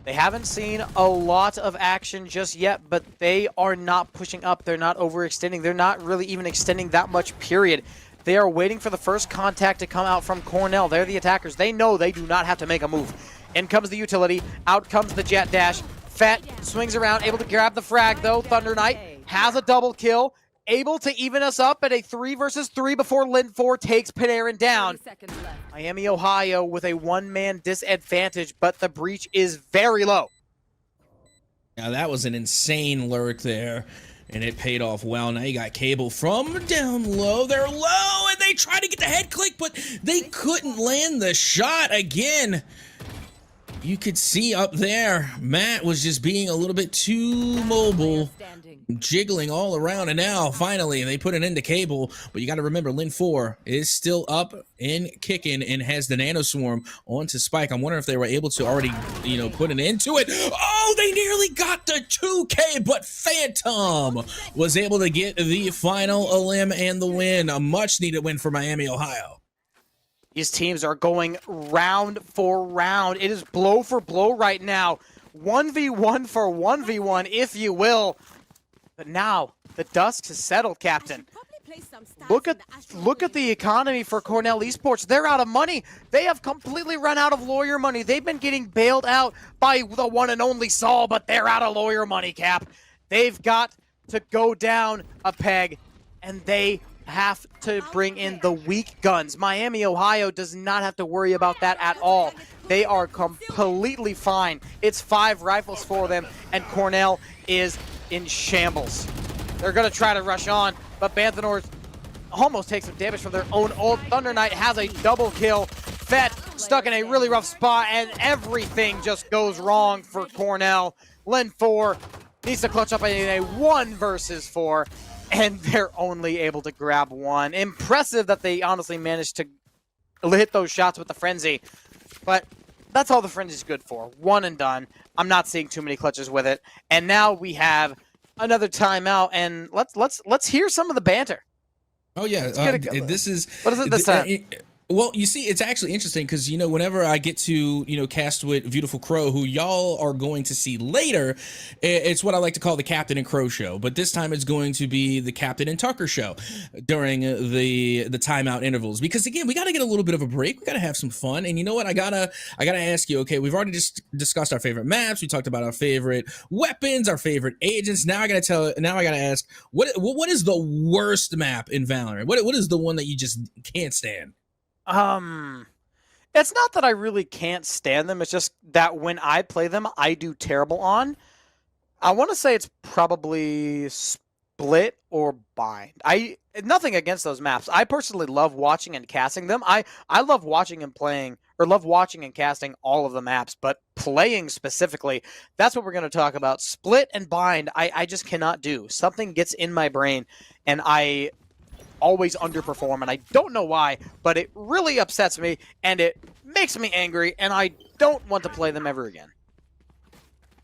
They haven't seen a lot of action just yet, but they are not pushing up. They're not overextending. They're not really even extending that much, period. They are waiting for the first contact to come out from Cornell. They're the attackers. They know they do not have to make a move. In comes the utility. Out comes the jet dash. Phet swings around, able to grab the frag, though. Thunder Knight has a double kill. Able to even us up at a 3 versus 3 before Lin4 takes Panarin down. Miami, Ohio with a one-man disadvantage, but the breach is very low. Now that was an insane lurk there, and it paid off well. Now you got kbull from down low. They're low, and they try to get the head click, but they couldn't land the shot again. You could see up there, Matt was just being a little bit too mobile, jiggling all around, and now finally they put an end to kbull. But you got to remember, Lin4 is still up and kicking and has the nano swarm onto Spike. I'm wondering if they were able to already, put an end to it. Oh, they nearly got the 2K, but Phantom was able to get the final elim and the win. A much needed win for Miami, Ohio. These teams are going round for round. It is blow for blow right now. 1v1 for 1v1, if you will. But now, the dust has settled, Captain. Look at the economy for Cornell Esports. They're out of money. They have completely run out of lawyer money. They've been getting bailed out by the one and only Saul, but they're out of lawyer money, Cap. They've got to go down a peg, and they have to bring in the weak guns. Miami, Ohio does not have to worry about that at all. They are completely fine. It's 5 rifles for them, and Cornell is in shambles. They're going to try to rush on, but Banthanor almost takes some damage from their own ult. Thunder Knight has a double kill. Phet stuck in a really rough spot, and everything just goes wrong for Cornell. Lin4 needs to clutch up in a 1 versus 4. And they're only able to grab 1. Impressive that they honestly managed to hit those shots with the Frenzy. But that's all the Frenzy's good for. 1 and done. I'm not seeing too many clutches with it. And now we have another timeout. And let's hear some of the banter. Oh, yeah. This is... What is it this time? Well, you see, it's actually interesting because, whenever I get to, cast with Beautiful Crow, who y'all are going to see later, it's what I like to call the Captain and Crow show. But this time it's going to be the Captain and Tucker show during the timeout intervals. Because, again, we got to get a little bit of a break. We got to have some fun. And you know what? I gotta ask you, okay, we've already just discussed our favorite maps. We talked about our favorite weapons, our favorite agents. Now I got to ask, what is the worst map in Valorant? What is the one that you just can't stand? It's not that I really can't stand them. It's just that when I play them, I do terrible on. I want to say it's probably Split or Bind. Nothing against those maps. I personally love watching and casting them. I love watching and playing, or love watching and casting all of the maps, but playing specifically, that's what we're going to talk about. Split and Bind, I just cannot do. Something gets in my brain, and I always underperform, and I don't know why, but it really upsets me, and it makes me angry, and I don't want to play them ever again.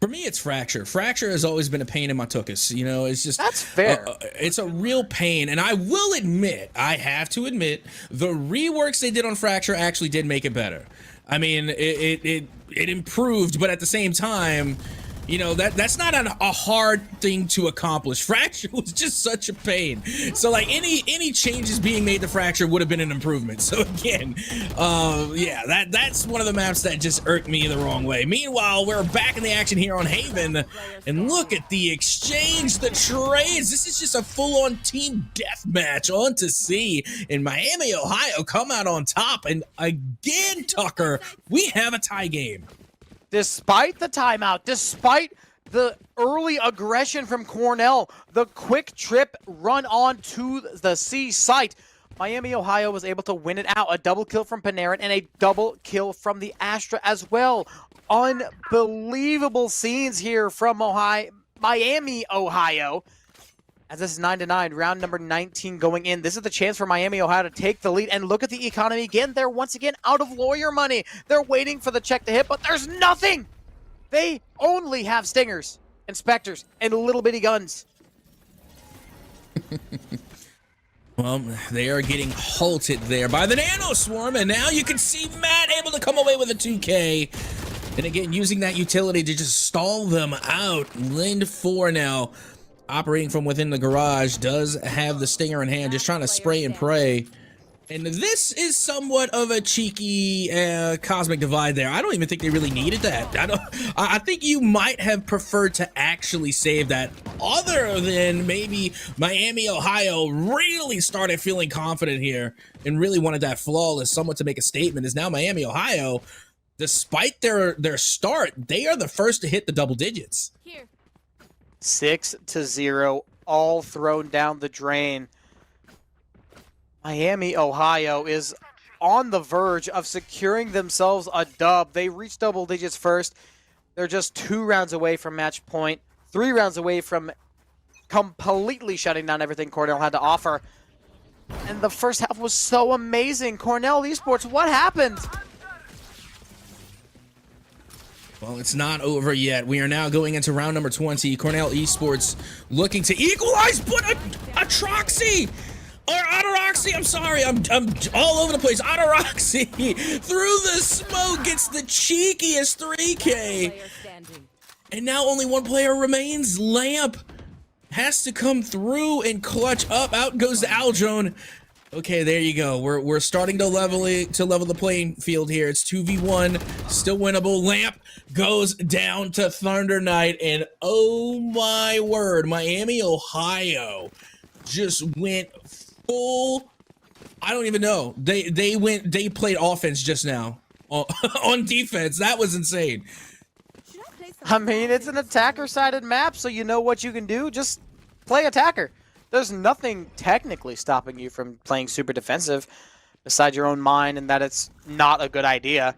For me, it's Fracture. Fracture has always been a pain in my tuchus. It's just... That's fair. It's a real pain, and I will admit, I have to admit, the reworks they did on Fracture actually did make it better. I mean, it improved, but at the same time... that's not a hard thing to accomplish. Fracture was just such a pain. So like any changes being made to Fracture would have been an improvement. So again, yeah, that's one of the maps that just irked me the wrong way. Meanwhile, we're back in the action here on Haven, and look at the exchange, the trades. This is just a full-on team deathmatch on to see. And Miami, Ohio come out on top, and again, Tucker, we have a tie game. Despite the timeout, despite the early aggression from Cornell, the quick trip run on to the C site, Miami, Ohio was able to win it out. A double kill from Panarin and a double kill from the Astra as well. Unbelievable scenes here from Miami, Ohio. As this is 9-9, round number 19 going in. This is the chance for Miami, Ohio to take the lead. And look at the economy again. They're once again out of lawyer money. They're waiting for the check to hit, but there's nothing. They only have stingers, inspectors, and little bitty guns. Well, they are getting halted there by the Nano Swarm, and now you can see Matt able to come away with a 2K. And again, using that utility to just stall them out. Lind 4 now, operating from within the garage, does have the stinger in hand, just trying to spray and pray. And this is somewhat of a cheeky cosmic divide there. I don't even think they really needed that. I think you might have preferred to actually save that, other than maybe Miami, Ohio really started feeling confident here and really wanted that flawless somewhat to make a statement. Is now Miami, Ohio, despite their start, they are the first to hit the double digits. Here. 6-0, all thrown down the drain. Miami, Ohio is on the verge of securing themselves a dub. They reached double digits first. They're just 2 rounds away from match point, 3 rounds away from completely shutting down everything Cornell had to offer. And the first half was so amazing. Cornell Esports, what happened? Well, it's not over yet. We are now going into round number 20. Cornell Esports looking to equalize, but a Troxy! Or Otteroxy, I'm sorry, I'm all over the place. Otteroxy through the smoke gets the cheekiest 3K. And now only one player remains. Lamp has to come through and clutch up. Out goes the Aldrone. Okay, there you go. We're starting to level the playing field here. It's 2v1, still winnable. Lamp goes down to Thunder Knight, and oh my word, Miami, Ohio just went full. I don't even know. They played offense just now on defense. That was insane. I mean, it's an attacker-sided map, so you know what you can do. Just play attacker. There's nothing technically stopping you from playing super defensive besides your own mind and that it's not a good idea.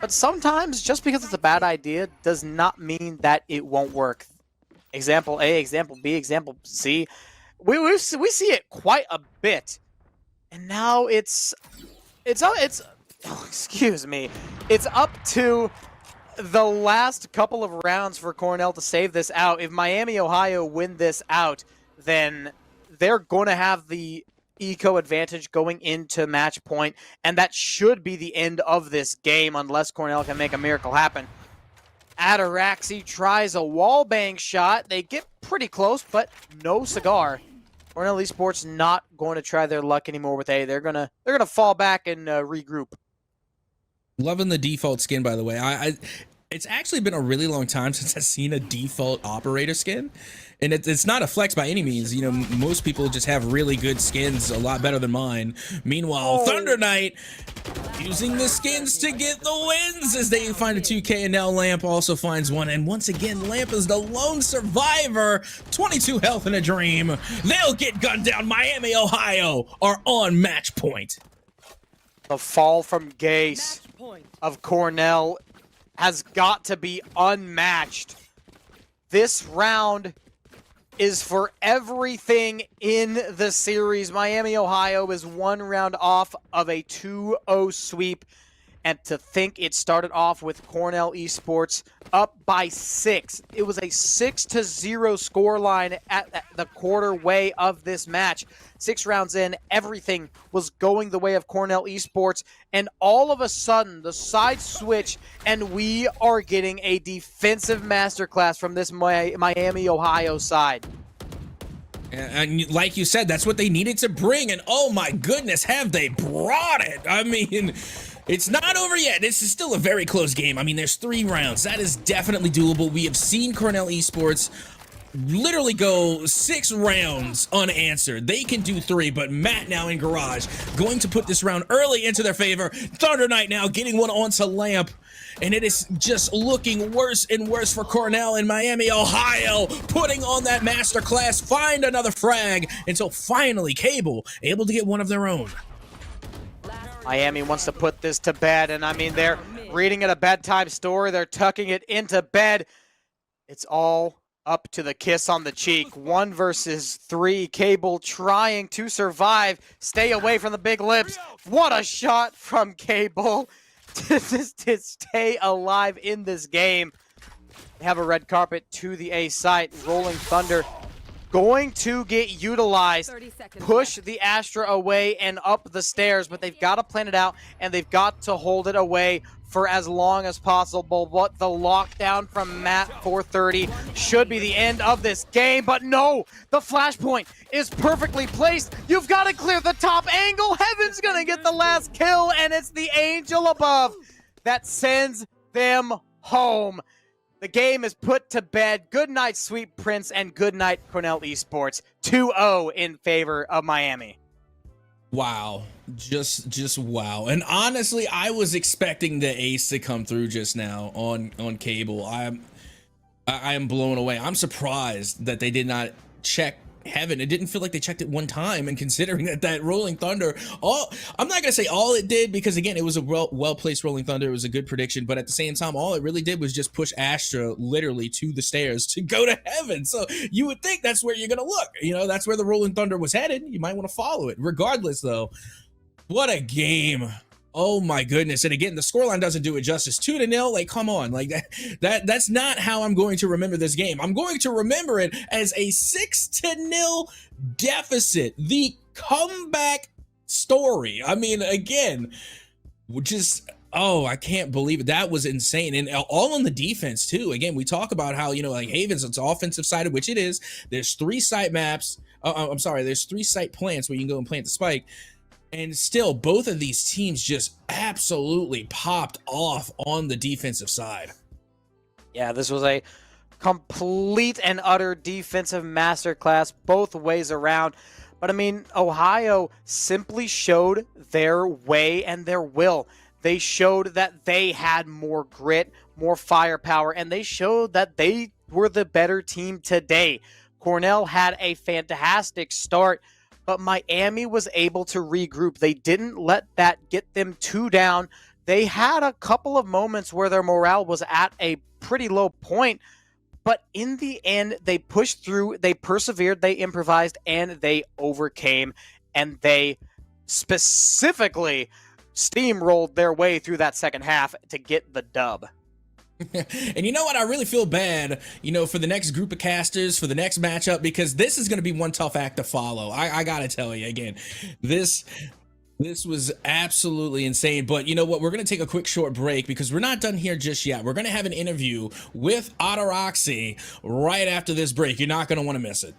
But sometimes, just because it's a bad idea does not mean that it won't work. Example A, example B, example C. We see it quite a bit. And now it's oh, excuse me. It's up to the last couple of rounds for Cornell to save this out. If Miami, Ohio win this out, then they're going to have the eco advantage going into match point, and that should be the end of this game unless Cornell can make a miracle happen. Ataraxi tries a wallbang shot. They get pretty close, but no cigar. Cornell Esports not going to try their luck anymore with A. They're gonna fall back and regroup. Loving the default skin, by the way. It's actually been a really long time since I've seen a default operator skin. And it's not a flex by any means. You know, most people just have really good skins, a lot better than mine. Meanwhile, Thunder Knight using the skins to get the wins as they find a 2K, and now Lamp also finds one. And once again, Lamp is the lone survivor. 22 health in a dream. They'll get gunned down. Miami, Ohio are on match point. The fall from Gase of Cornell has got to be unmatched. This round is for everything in the series. Miami, Ohio is 1 round off of a 2-0 sweep. And to think it started off with Cornell Esports up by 6. It was a 6-0 scoreline at the quarter way of this match. 6 rounds in, everything was going the way of Cornell Esports. And all of a sudden, the side switch, and we are getting a defensive masterclass from this Miami, Ohio side. And like you said, that's what they needed to bring. And oh my goodness, have they brought it? I mean, it's not over yet. This is still a very close game. I mean, there's 3 rounds. That is definitely doable. We have seen Cornell Esports literally go 6 rounds unanswered. They can do 3, but Matt now in garage going to put this round early into their favor. Thunder Knight now getting one onto Lamp. And it is just looking worse and worse for Cornell and Miami, Ohio, putting on that masterclass, find another frag until finally kbull able to get one of their own. Miami wants to put this to bed, and I mean, they're reading it a bedtime story. They're tucking it into bed. It's all Up to the kiss on the cheek. 1 versus 3. kbull trying to survive. Stay away from the big lips. What a shot from kbull to stay alive in this game. They have a red carpet to the A site. Rolling Thunder going to get utilized. 30 seconds Push left. the Astra away and up the stairs, but they've got to plan it out, and they've got to hold it away for as long as possible. But the lockdown from Matt 430 should be the end of this game, but no, the flashpoint is perfectly placed. You've got to clear the top angle. Heaven's gonna get the last kill, and it's the angel above that sends them home. The game is put to bed. Good night, Sweet Prince, and good night, Cornell Esports. 2-0 in favor of Miami. Wow, just wow. And honestly, I was expecting the ace to come through just now on kbull. I am blown away. I'm surprised that they did not check Heaven. It didn't feel like they checked it one time, and considering that Rolling Thunder, I'm not gonna say all it did, because again, it was a well-placed Rolling Thunder. It was a good prediction, but at the same time, all it really did was just push Astra literally to the stairs to go to Heaven. So you would think that's where you're gonna look. You know, that's where the Rolling Thunder was headed. You might want to follow it. Regardless, though, what a game. Oh my goodness. And again, the scoreline doesn't do it justice. 2-0, like, come on. Like, that's not how I'm going to remember this game. I'm going to remember it as a 6-0 deficit. The comeback story. I mean, again, just, oh, I can't believe it. That was insane. And all on the defense, too. Again, we talk about how, you know, like Havens, it's offensive sided, which it is. There's 3 site maps. I'm sorry, there's 3 site plants where you can go and plant the spike. And still, both of these teams just absolutely popped off on the defensive side. Yeah, this was a complete and utter defensive masterclass both ways around. But I mean, Ohio simply showed their way and their will. They showed that they had more grit, more firepower, and they showed that they were the better team today. Cornell had a fantastic start, but Miami was able to regroup. They didn't let that get them too down. They had a couple of moments where their morale was at a pretty low point, but in the end, they pushed through, they persevered, they improvised, and they overcame, and they specifically steamrolled their way through that second half to get the dub. And you know what? I really feel bad, you know, for the next group of casters, for the next matchup, because this is going to be one tough act to follow. I got to tell you again, this was absolutely insane. But you know what? We're going to take a quick short break because we're not done here just yet. We're going to have an interview with Otteroxy right after this break. You're not going to want to miss it.